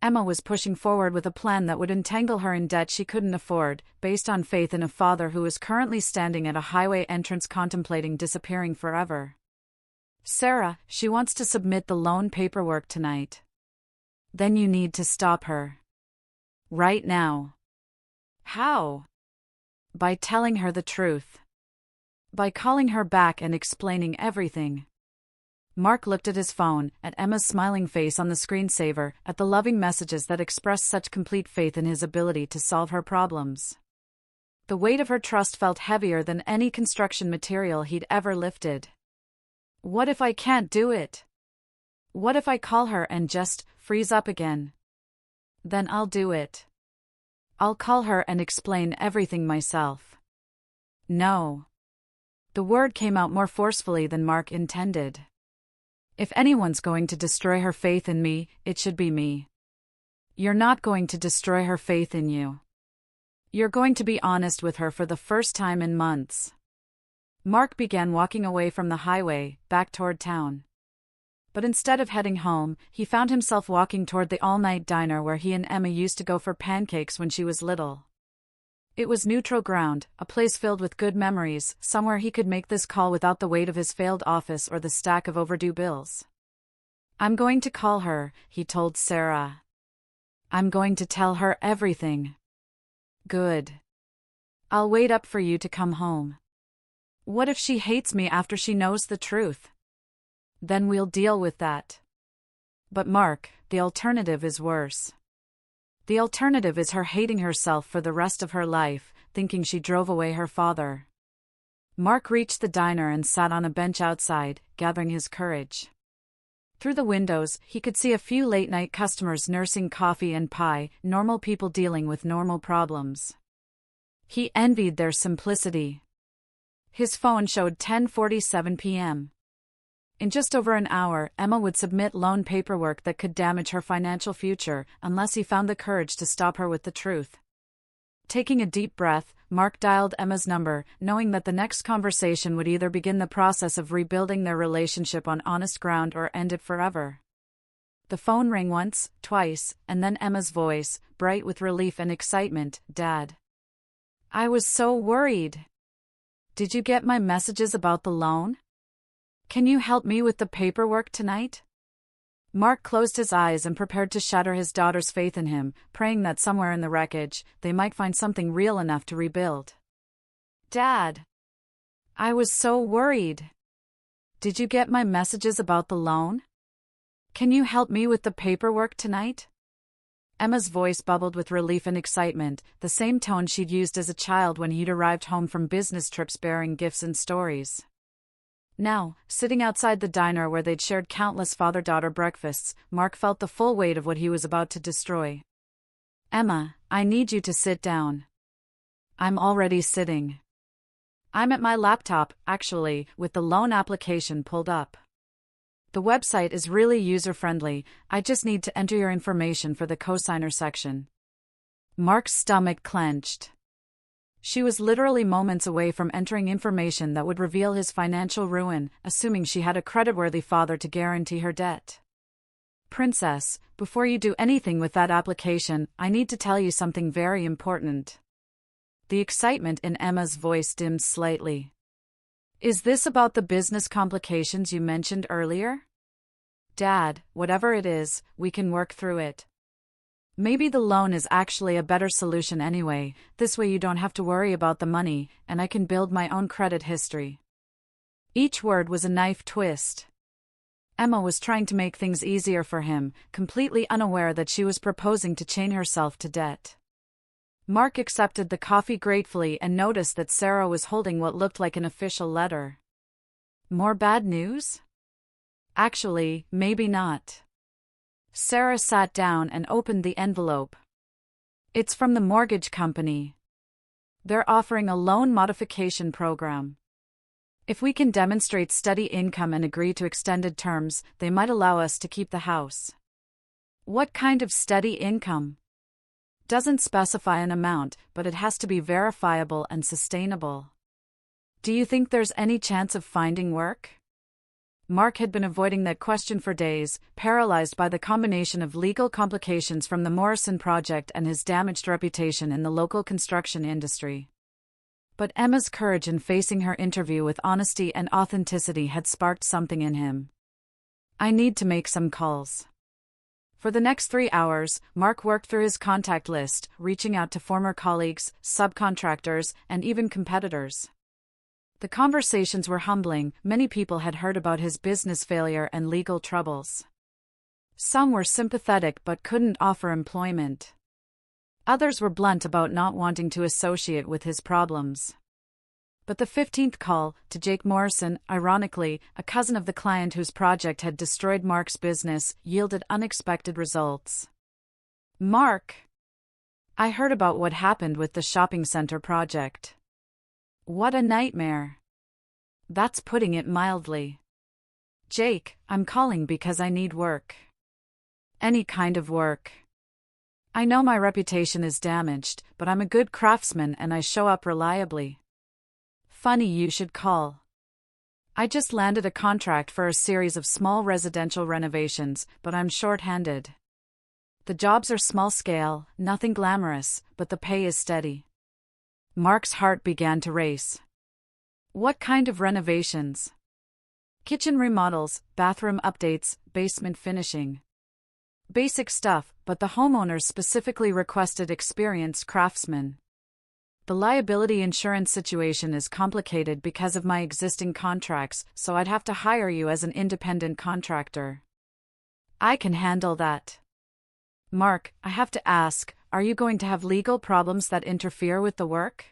Emma was pushing forward with a plan that would entangle her in debt she couldn't afford, based on faith in a father who was currently standing at a highway entrance contemplating disappearing forever. Sarah, she wants to submit the loan paperwork tonight. Then you need to stop her. Right now. How? By telling her the truth. By calling her back and explaining everything. Mark looked at his phone, at Emma's smiling face on the screensaver, at the loving messages that expressed such complete faith in his ability to solve her problems. The weight of her trust felt heavier than any construction material he'd ever lifted. What if I can't do it? What if I call her and just freeze up again? Then I'll do it. I'll call her and explain everything myself. No. The word came out more forcefully than Mark intended. If anyone's going to destroy her faith in me, it should be me. You're not going to destroy her faith in you. You're going to be honest with her for the first time in months. Mark began walking away from the highway, back toward town. But instead of heading home, he found himself walking toward the all-night diner where he and Emma used to go for pancakes when she was little. It was neutral ground, a place filled with good memories, somewhere he could make this call without the weight of his failed office or the stack of overdue bills. I'm going to call her, he told Sarah. I'm going to tell her everything. Good. I'll wait up for you to come home. What if she hates me after she knows the truth? Then we'll deal with that. But Mark, the alternative is worse. The alternative is her hating herself for the rest of her life, thinking she drove away her father. Mark reached the diner and sat on a bench outside, gathering his courage. Through the windows, he could see a few late-night customers nursing coffee and pie, normal people dealing with normal problems. He envied their simplicity. His phone showed 10:47 p.m. In just over an hour, Emma would submit loan paperwork that could damage her financial future, unless he found the courage to stop her with the truth. Taking a deep breath, Mark dialed Emma's number, knowing that the next conversation would either begin the process of rebuilding their relationship on honest ground or end it forever. The phone rang once, twice, and then Emma's voice, bright with relief and excitement. Dad. I was so worried. Did you get my messages about the loan? Can you help me with the paperwork tonight? Mark closed his eyes and prepared to shatter his daughter's faith in him, praying that somewhere in the wreckage, they might find something real enough to rebuild. Dad. I was so worried. Did you get my messages about the loan? Can you help me with the paperwork tonight? Emma's voice bubbled with relief and excitement, the same tone she'd used as a child when he'd arrived home from business trips bearing gifts and stories. Now, sitting outside the diner where they'd shared countless father-daughter breakfasts, Mark felt the full weight of what he was about to destroy. Emma, I need you to sit down. I'm already sitting. I'm at my laptop, actually, with the loan application pulled up. The website is really user-friendly, I just need to enter your information for the cosigner section. Mark's stomach clenched. She was literally moments away from entering information that would reveal his financial ruin, assuming she had a creditworthy father to guarantee her debt. Princess, before you do anything with that application, I need to tell you something very important. The excitement in Emma's voice dimmed slightly. Is this about the business complications you mentioned earlier? Dad, whatever it is, we can work through it. Maybe the loan is actually a better solution anyway, this way you don't have to worry about the money, and I can build my own credit history. Each word was a knife twist. Emma was trying to make things easier for him, completely unaware that she was proposing to chain herself to debt. Mark accepted the coffee gratefully and noticed that Sarah was holding what looked like an official letter. More bad news? Actually, maybe not. Sarah sat down and opened the envelope. It's from the mortgage company. They're offering a loan modification program. If we can demonstrate steady income and agree to extended terms, they might allow us to keep the house. What kind of steady income? Doesn't specify an amount, but it has to be verifiable and sustainable. Do you think there's any chance of finding work? Mark had been avoiding that question for days, paralyzed by the combination of legal complications from the Morrison project and his damaged reputation in the local construction industry. But Emma's courage in facing her interview with honesty and authenticity had sparked something in him. I need to make some calls. For the next 3 hours, Mark worked through his contact list, reaching out to former colleagues, subcontractors, and even competitors. The conversations were humbling. Many people had heard about his business failure and legal troubles. Some were sympathetic but couldn't offer employment. Others were blunt about not wanting to associate with his problems. But the 15th call, to Jake Morrison, ironically, a cousin of the client whose project had destroyed Mark's business, yielded unexpected results. Mark! I heard about what happened with the shopping center project. What a nightmare. That's putting it mildly. Jake, I'm calling because I need work. Any kind of work. I know my reputation is damaged, but I'm a good craftsman and I show up reliably. Funny you should call. I just landed a contract for a series of small residential renovations, but I'm short-handed. The jobs are small-scale, nothing glamorous, but the pay is steady. Mark's heart began to race. What kind of renovations? Kitchen remodels, bathroom updates, basement finishing. Basic stuff, but the homeowners specifically requested experienced craftsmen. The liability insurance situation is complicated because of my existing contracts, so I'd have to hire you as an independent contractor. I can handle that. Mark, I have to ask, are you going to have legal problems that interfere with the work?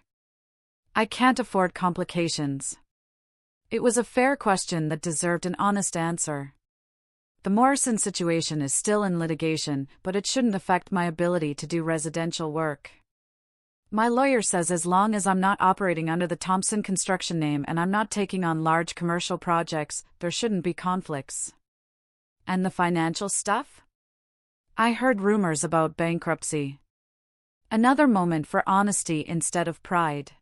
I can't afford complications. It was a fair question that deserved an honest answer. The Morrison situation is still in litigation, but it shouldn't affect my ability to do residential work. My lawyer says as long as I'm not operating under the Thompson Construction name and I'm not taking on large commercial projects, there shouldn't be conflicts. And the financial stuff? I heard rumors about bankruptcy. Another moment for honesty instead of pride.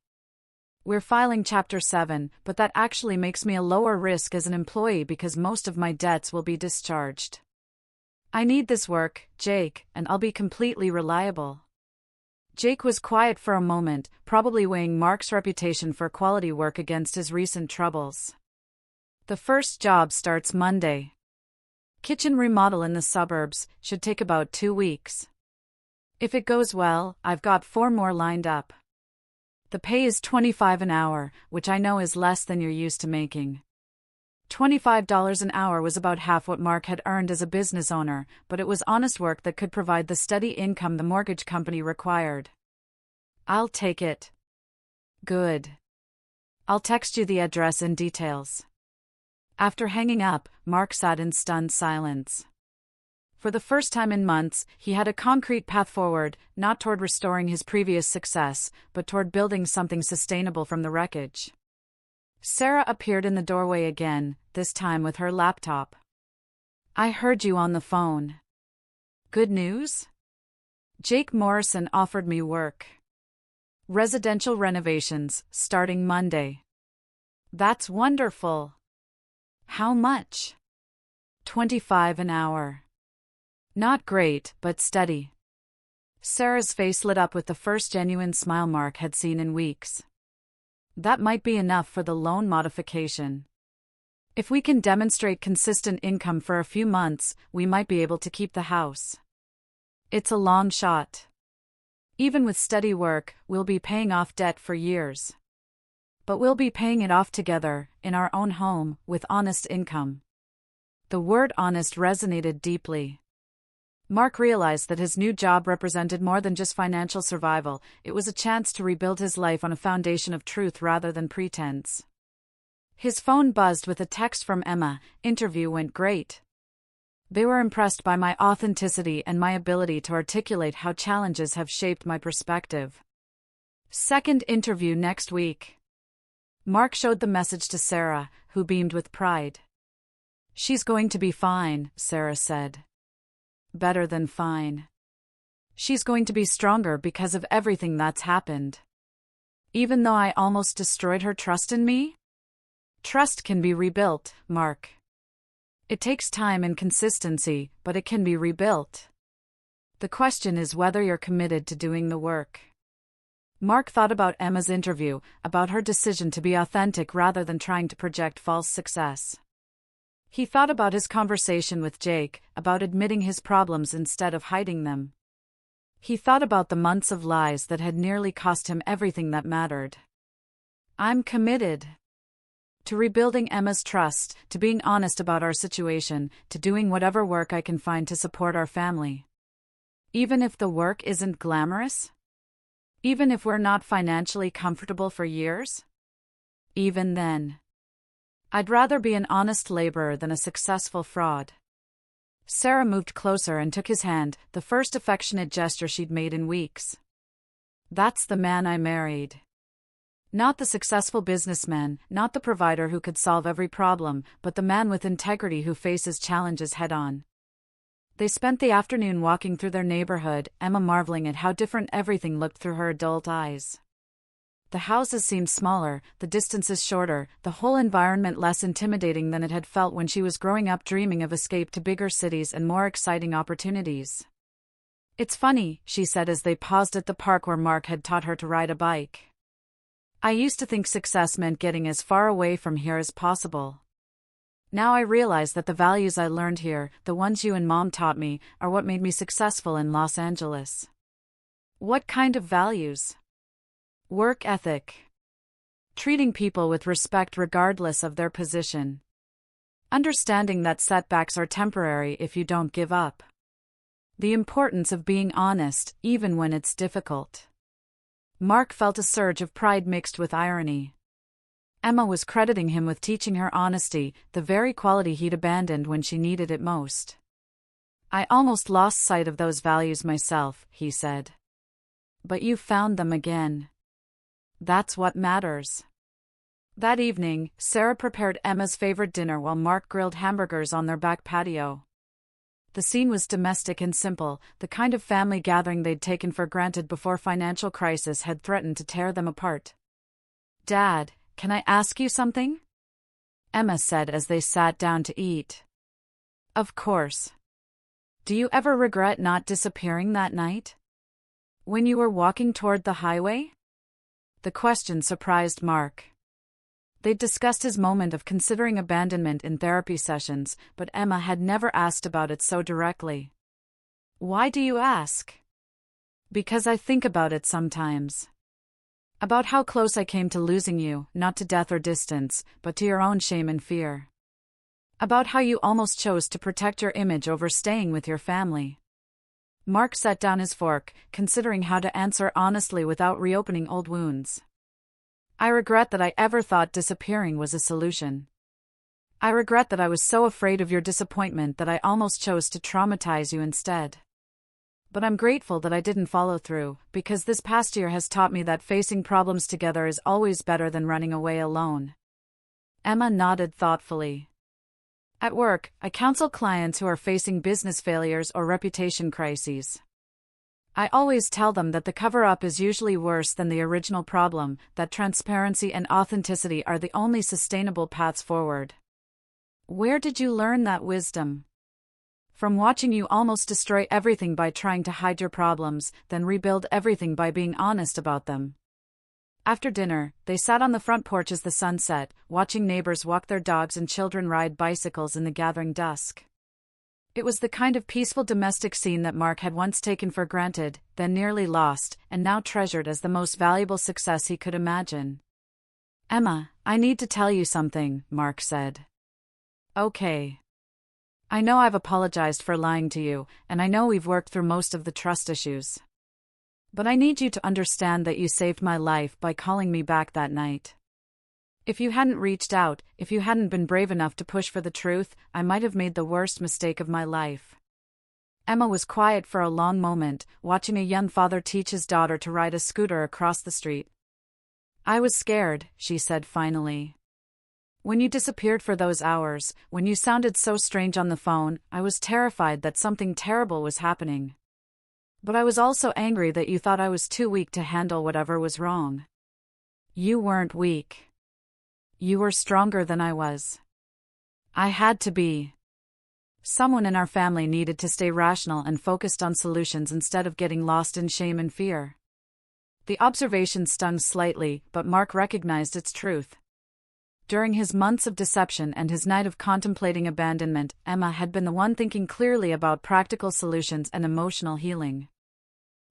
We're filing Chapter 7, but that actually makes me a lower risk as an employee because most of my debts will be discharged. I need this work, Jake, and I'll be completely reliable. Jake was quiet for a moment, probably weighing Mark's reputation for quality work against his recent troubles. The first job starts Monday. Kitchen remodel in the suburbs, should take about 2 weeks. If it goes well, I've got 4 more lined up. The pay is $25 an hour, which I know is less than you're used to making. $25 an hour was about half what Mark had earned as a business owner, but it was honest work that could provide the steady income the mortgage company required. I'll take it. Good. I'll text you the address and details. After hanging up, Mark sat in stunned silence. For the first time in months, he had a concrete path forward, not toward restoring his previous success, but toward building something sustainable from the wreckage. Sarah appeared in the doorway again, this time with her laptop. I heard you on the phone. Good news? Jake Morrison offered me work. Residential renovations, starting Monday. That's wonderful. How much? $25 an hour. Not great, but steady. Sarah's face lit up with the first genuine smile Mark had seen in weeks. That might be enough for the loan modification. If we can demonstrate consistent income for a few months, we might be able to keep the house. It's a long shot. Even with steady work, we'll be paying off debt for years. But we'll be paying it off together, in our own home, with honest income. The word honest resonated deeply. Mark realized that his new job represented more than just financial survival. It was a chance to rebuild his life on a foundation of truth rather than pretense. His phone buzzed with a text from Emma. Interview went great. They were impressed by my authenticity and my ability to articulate how challenges have shaped my perspective. Second interview next week. Mark showed the message to Sarah, who beamed with pride. She's going to be fine, Sarah said. Better than fine. She's going to be stronger because of everything that's happened. Even though I almost destroyed her trust in me? Trust can be rebuilt, Mark. It takes time and consistency, but it can be rebuilt. The question is whether you're committed to doing the work. Mark thought about Emma's interview, about her decision to be authentic rather than trying to project false success. He thought about his conversation with Jake, about admitting his problems instead of hiding them. He thought about the months of lies that had nearly cost him everything that mattered. I'm committed to rebuilding Emma's trust, to being honest about our situation, to doing whatever work I can find to support our family. Even if the work isn't glamorous? Even if we're not financially comfortable for years? Even then. I'd rather be an honest laborer than a successful fraud. Sarah moved closer and took his hand, the first affectionate gesture she'd made in weeks. That's the man I married. Not the successful businessman, not the provider who could solve every problem, but the man with integrity who faces challenges head-on. They spent the afternoon walking through their neighborhood, Emma marveling at how different everything looked through her adult eyes. The houses seemed smaller, the distances shorter, the whole environment less intimidating than it had felt when she was growing up dreaming of escape to bigger cities and more exciting opportunities. It's funny, she said as they paused at the park where Mark had taught her to ride a bike. I used to think success meant getting as far away from here as possible. Now I realize that the values I learned here, the ones you and Mom taught me, are what made me successful in Los Angeles. What kind of values? Work ethic. Treating people with respect regardless of their position. Understanding that setbacks are temporary if you don't give up. The importance of being honest, even when it's difficult. Mark felt a surge of pride mixed with irony. Emma was crediting him with teaching her honesty, the very quality he'd abandoned when she needed it most. I almost lost sight of those values myself, he said. But you found them again. That's what matters. That evening, Sarah prepared Emma's favorite dinner while Mark grilled hamburgers on their back patio. The scene was domestic and simple, the kind of family gathering they'd taken for granted before financial crisis had threatened to tear them apart. Dad, can I ask you something? Emma said as they sat down to eat. Of course. Do you ever regret not disappearing that night? When you were walking toward the highway? The question surprised Mark. They'd discussed his moment of considering abandonment in therapy sessions, but Emma had never asked about it so directly. Why do you ask? Because I think about it sometimes. About how close I came to losing you, not to death or distance, but to your own shame and fear. About how you almost chose to protect your image over staying with your family. Mark set down his fork, considering how to answer honestly without reopening old wounds. I regret that I ever thought disappearing was a solution. I regret that I was so afraid of your disappointment that I almost chose to traumatize you instead. But I'm grateful that I didn't follow through, because this past year has taught me that facing problems together is always better than running away alone. Emma nodded thoughtfully. At work, I counsel clients who are facing business failures or reputation crises. I always tell them that the cover-up is usually worse than the original problem, that transparency and authenticity are the only sustainable paths forward. Where did you learn that wisdom? From watching you almost destroy everything by trying to hide your problems, then rebuild everything by being honest about them. After dinner, they sat on the front porch as the sun set, watching neighbors walk their dogs and children ride bicycles in the gathering dusk. It was the kind of peaceful domestic scene that Mark had once taken for granted, then nearly lost, and now treasured as the most valuable success he could imagine. Emma, I need to tell you something, Mark said. Okay. I know I've apologized for lying to you, and I know we've worked through most of the trust issues. But I need you to understand that you saved my life by calling me back that night. If you hadn't reached out, if you hadn't been brave enough to push for the truth, I might have made the worst mistake of my life. Emma was quiet for a long moment, watching a young father teach his daughter to ride a scooter across the street. I was scared, she said finally. When you disappeared for those hours, when you sounded so strange on the phone, I was terrified that something terrible was happening. But I was also angry that you thought I was too weak to handle whatever was wrong. You weren't weak. You were stronger than I was. I had to be. Someone in our family needed to stay rational and focused on solutions instead of getting lost in shame and fear. The observation stung slightly, but Mark recognized its truth. During his months of deception and his night of contemplating abandonment, Emma had been the one thinking clearly about practical solutions and emotional healing.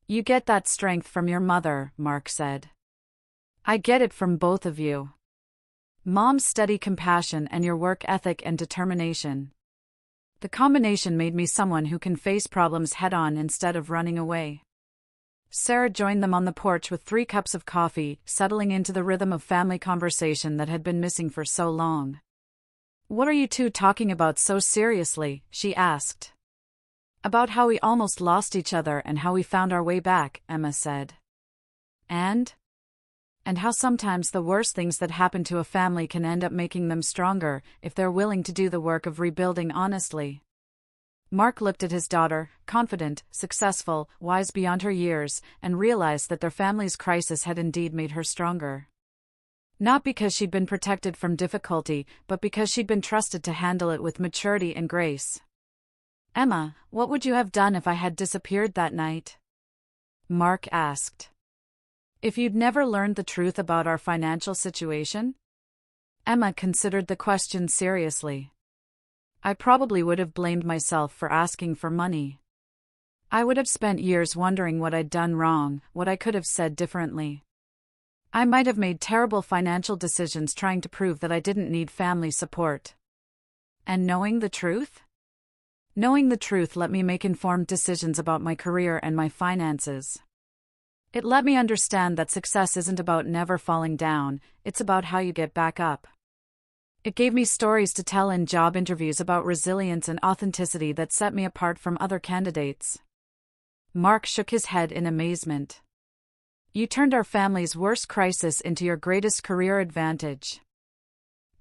You get that strength from your mother, Mark said. I get it from both of you. Mom's steady compassion and your work ethic and determination. The combination made me someone who can face problems head-on instead of running away. Sarah joined them on the porch with 3 cups of coffee, settling into the rhythm of family conversation that had been missing for so long. What are you two talking about so seriously? She asked. About how we almost lost each other and how we found our way back, Emma said. And how sometimes the worst things that happen to a family can end up making them stronger, if they're willing to do the work of rebuilding honestly. Mark looked at his daughter, confident, successful, wise beyond her years, and realized that their family's crisis had indeed made her stronger. Not because she'd been protected from difficulty, but because she'd been trusted to handle it with maturity and grace. Emma, what would you have done if I had disappeared that night? Mark asked. If you'd never learned the truth about our financial situation? Emma considered the question seriously. I probably would have blamed myself for asking for money. I would have spent years wondering what I'd done wrong, what I could have said differently. I might have made terrible financial decisions trying to prove that I didn't need family support. And knowing the truth? Knowing the truth let me make informed decisions about my career and my finances. It let me understand that success isn't about never falling down, it's about how you get back up. It gave me stories to tell in job interviews about resilience and authenticity that set me apart from other candidates. Mark shook his head in amazement. You turned our family's worst crisis into your greatest career advantage.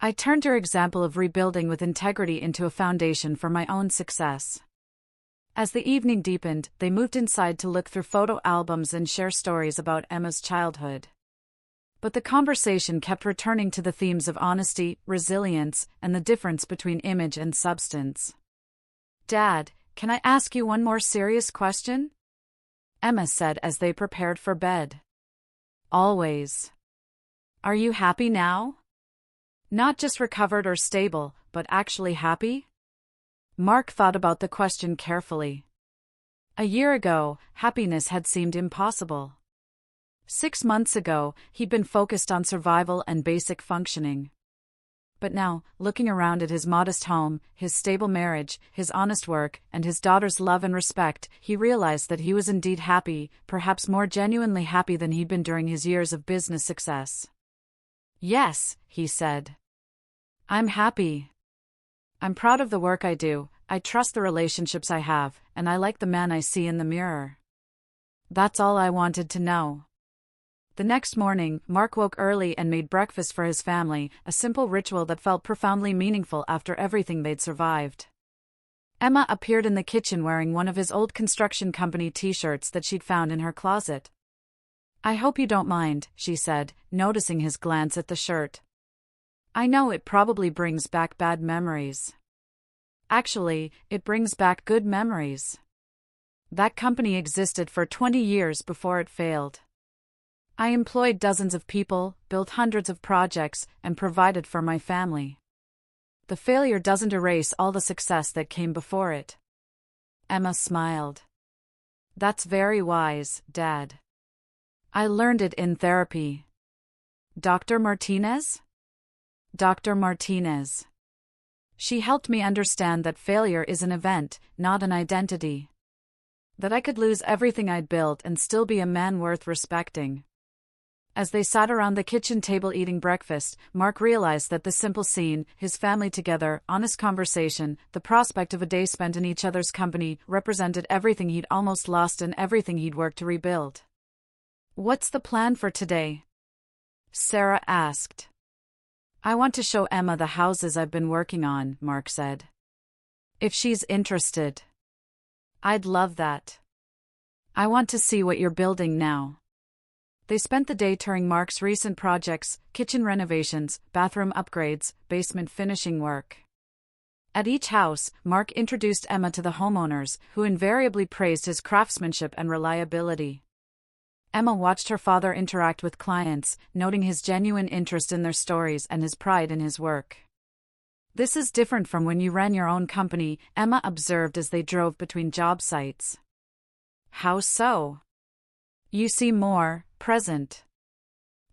I turned your example of rebuilding with integrity into a foundation for my own success. As the evening deepened, they moved inside to look through photo albums and share stories about Emma's childhood. But the conversation kept returning to the themes of honesty, resilience, and the difference between image and substance. Dad, can I ask you one more serious question? Emma said as they prepared for bed. Always. Are you happy now? Not just recovered or stable, but actually happy? Mark thought about the question carefully. A year ago, happiness had seemed impossible. 6 months ago, he'd been focused on survival and basic functioning. But now, looking around at his modest home, his stable marriage, his honest work, and his daughter's love and respect, he realized that he was indeed happy, perhaps more genuinely happy than he'd been during his years of business success. "Yes," he said. "I'm happy. I'm proud of the work I do, I trust the relationships I have, and I like the man I see in the mirror. That's all I wanted to know." The next morning, Mark woke early and made breakfast for his family, a simple ritual that felt profoundly meaningful after everything they'd survived. Emma appeared in the kitchen wearing one of his old construction company t-shirts that she'd found in her closet. "I hope you don't mind," she said, noticing his glance at the shirt. "I know it probably brings back bad memories." "Actually, it brings back good memories. That company existed for 20 years before it failed. I employed dozens of people, built hundreds of projects, and provided for my family. The failure doesn't erase all the success that came before it." Emma smiled. "That's very wise, Dad. I learned it in therapy." "Dr. Martinez?" "Dr. Martinez. She helped me understand that failure is an event, not an identity. That I could lose everything I'd built and still be a man worth respecting." As they sat around the kitchen table eating breakfast, Mark realized that the simple scene, his family together, honest conversation, the prospect of a day spent in each other's company, represented everything he'd almost lost and everything he'd worked to rebuild. "What's the plan for today?" Sarah asked. "I want to show Emma the houses I've been working on," Mark said. "If she's interested." "I'd love that. I want to see what you're building now." They spent the day touring Mark's recent projects, kitchen renovations, bathroom upgrades, basement finishing work. At each house, Mark introduced Emma to the homeowners, who invariably praised his craftsmanship and reliability. Emma watched her father interact with clients, noting his genuine interest in their stories and his pride in his work. "This is different from when you ran your own company," Emma observed as they drove between job sites. "How so?" "You seem more present.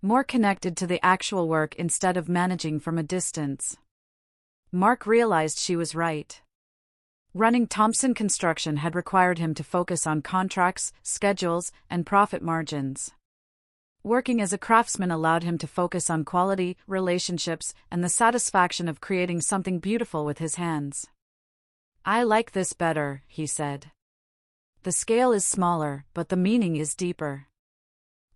More connected to the actual work instead of managing from a distance." Mark realized she was right. Running Thompson Construction had required him to focus on contracts, schedules, and profit margins. Working as a craftsman allowed him to focus on quality, relationships, and the satisfaction of creating something beautiful with his hands. "I like this better," he said. "The scale is smaller, but the meaning is deeper."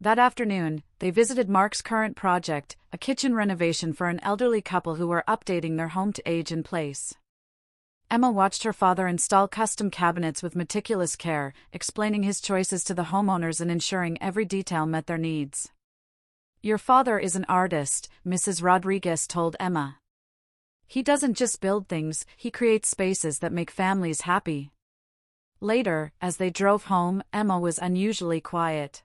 That afternoon, they visited Mark's current project, a kitchen renovation for an elderly couple who were updating their home to age in place. Emma watched her father install custom cabinets with meticulous care, explaining his choices to the homeowners and ensuring every detail met their needs. "Your father is an artist," Mrs. Rodriguez told Emma. "He doesn't just build things, he creates spaces that make families happy." Later, as they drove home, Emma was unusually quiet.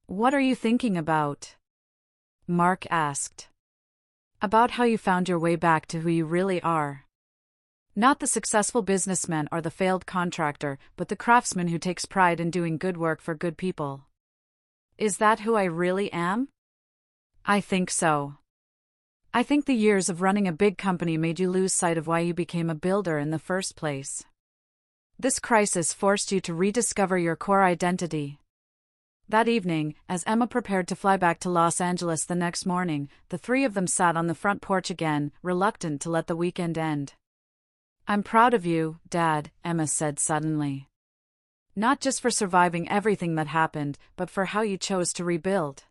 "What are you thinking about?" Mark asked. "About how you found your way back to who you really are. Not the successful businessman or the failed contractor, but the craftsman who takes pride in doing good work for good people." "Is that who I really am?" "I think so. I think the years of running a big company made you lose sight of why you became a builder in the first place. This crisis forced you to rediscover your core identity." That evening, as Emma prepared to fly back to Los Angeles the next morning, the three of them sat on the front porch again, reluctant to let the weekend end. "I'm proud of you, Dad," Emma said suddenly. "Not just for surviving everything that happened, but for how you chose to rebuild.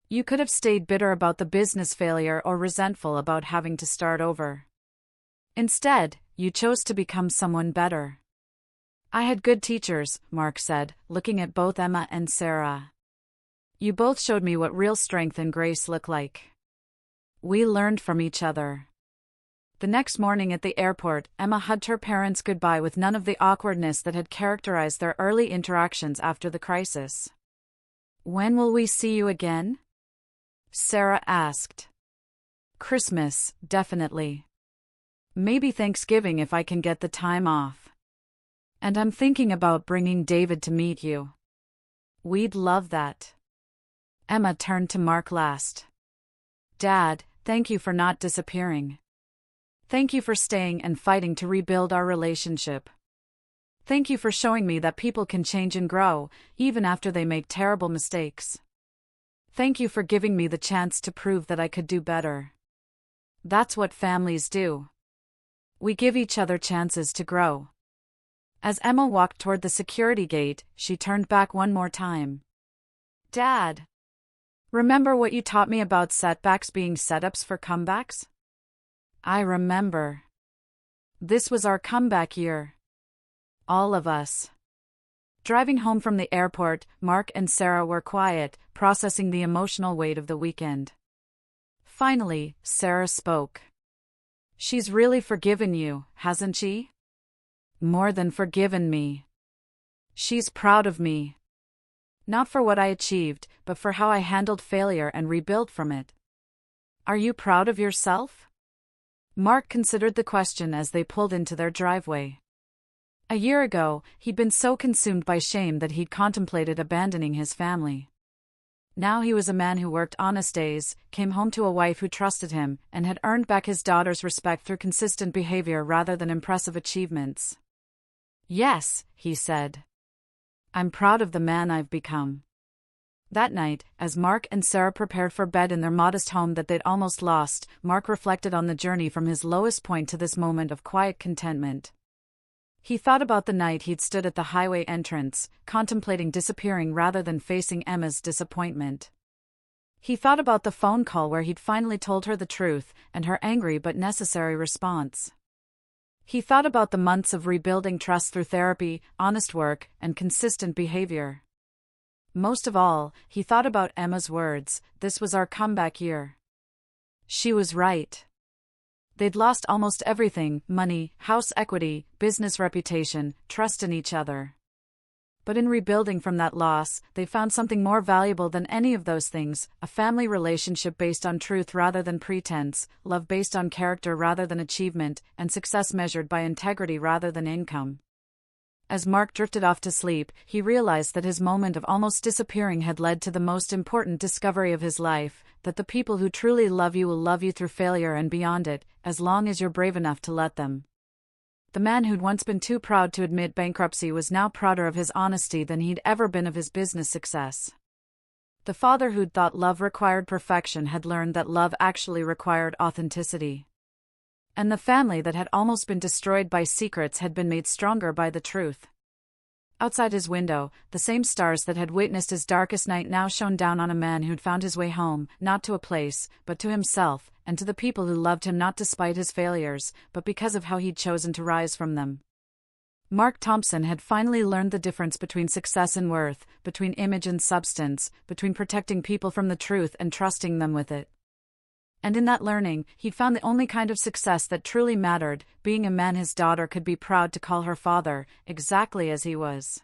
You could have stayed bitter about the business failure or resentful about having to start over. Instead, you chose to become someone better." "I had good teachers," Mark said, looking at both Emma and Sarah. "You both showed me what real strength and grace look like. We learned from each other." The next morning at the airport, Emma hugged her parents goodbye with none of the awkwardness that had characterized their early interactions after the crisis. "When will we see you again?" Sarah asked. "Christmas, definitely. Maybe Thanksgiving if I can get the time off. And I'm thinking about bringing David to meet you. We'd love that." Emma turned to Mark last. "Dad, Thank you for not disappearing. Thank you for staying and fighting to rebuild our relationship. Thank you for showing me that people can change and grow, even after they make terrible mistakes. Thank you for giving me the chance to prove that I could do better. That's what families do. We give each other chances to grow. As Emma walked toward the security gate, she turned back one more time. Dad, remember what you taught me about setbacks being setups for comebacks? I remember. This was our comeback year. All of us. Driving home from the airport, Mark and Sarah were quiet, processing the emotional weight of the weekend. Finally, Sarah spoke. She's really forgiven you, hasn't she? More than forgiven me. She's proud of me. Not for what I achieved, but for how I handled failure and rebuilt from it. Are you proud of yourself? Mark considered the question as they pulled into their driveway. A year ago, he'd been so consumed by shame that he'd contemplated abandoning his family. Now he was a man who worked honest days, came home to a wife who trusted him, and had earned back his daughter's respect through consistent behavior rather than impressive achievements. Yes, he said. I'm proud of the man I've become. That night, as Mark and Sarah prepared for bed in their modest home that they'd almost lost, Mark reflected on the journey from his lowest point to this moment of quiet contentment. He thought about the night he'd stood at the highway entrance, contemplating disappearing rather than facing Emma's disappointment. He thought about the phone call where he'd finally told her the truth, and her angry but necessary response. He thought about the months of rebuilding trust through therapy, honest work, and consistent behavior. Most of all, he thought about Emma's words, "This was our comeback year." She was right. They'd lost almost everything: money, house equity, business reputation, trust in each other. But in rebuilding from that loss, they found something more valuable than any of those things: a family relationship based on truth rather than pretense, love based on character rather than achievement, and success measured by integrity rather than income. As Mark drifted off to sleep, he realized that his moment of almost disappearing had led to the most important discovery of his life, that the people who truly love you will love you through failure and beyond it, as long as you're brave enough to let them. The man who'd once been too proud to admit bankruptcy was now prouder of his honesty than he'd ever been of his business success. The father who'd thought love required perfection had learned that love actually required authenticity. And the family that had almost been destroyed by secrets had been made stronger by the truth. Outside his window, the same stars that had witnessed his darkest night now shone down on a man who'd found his way home, not to a place, but to himself, and to the people who loved him not despite his failures, but because of how he'd chosen to rise from them. Mark Thompson had finally learned the difference between success and worth, between image and substance, between protecting people from the truth and trusting them with it. And in that learning, he'd found the only kind of success that truly mattered: being a man his daughter could be proud to call her father, exactly as he was.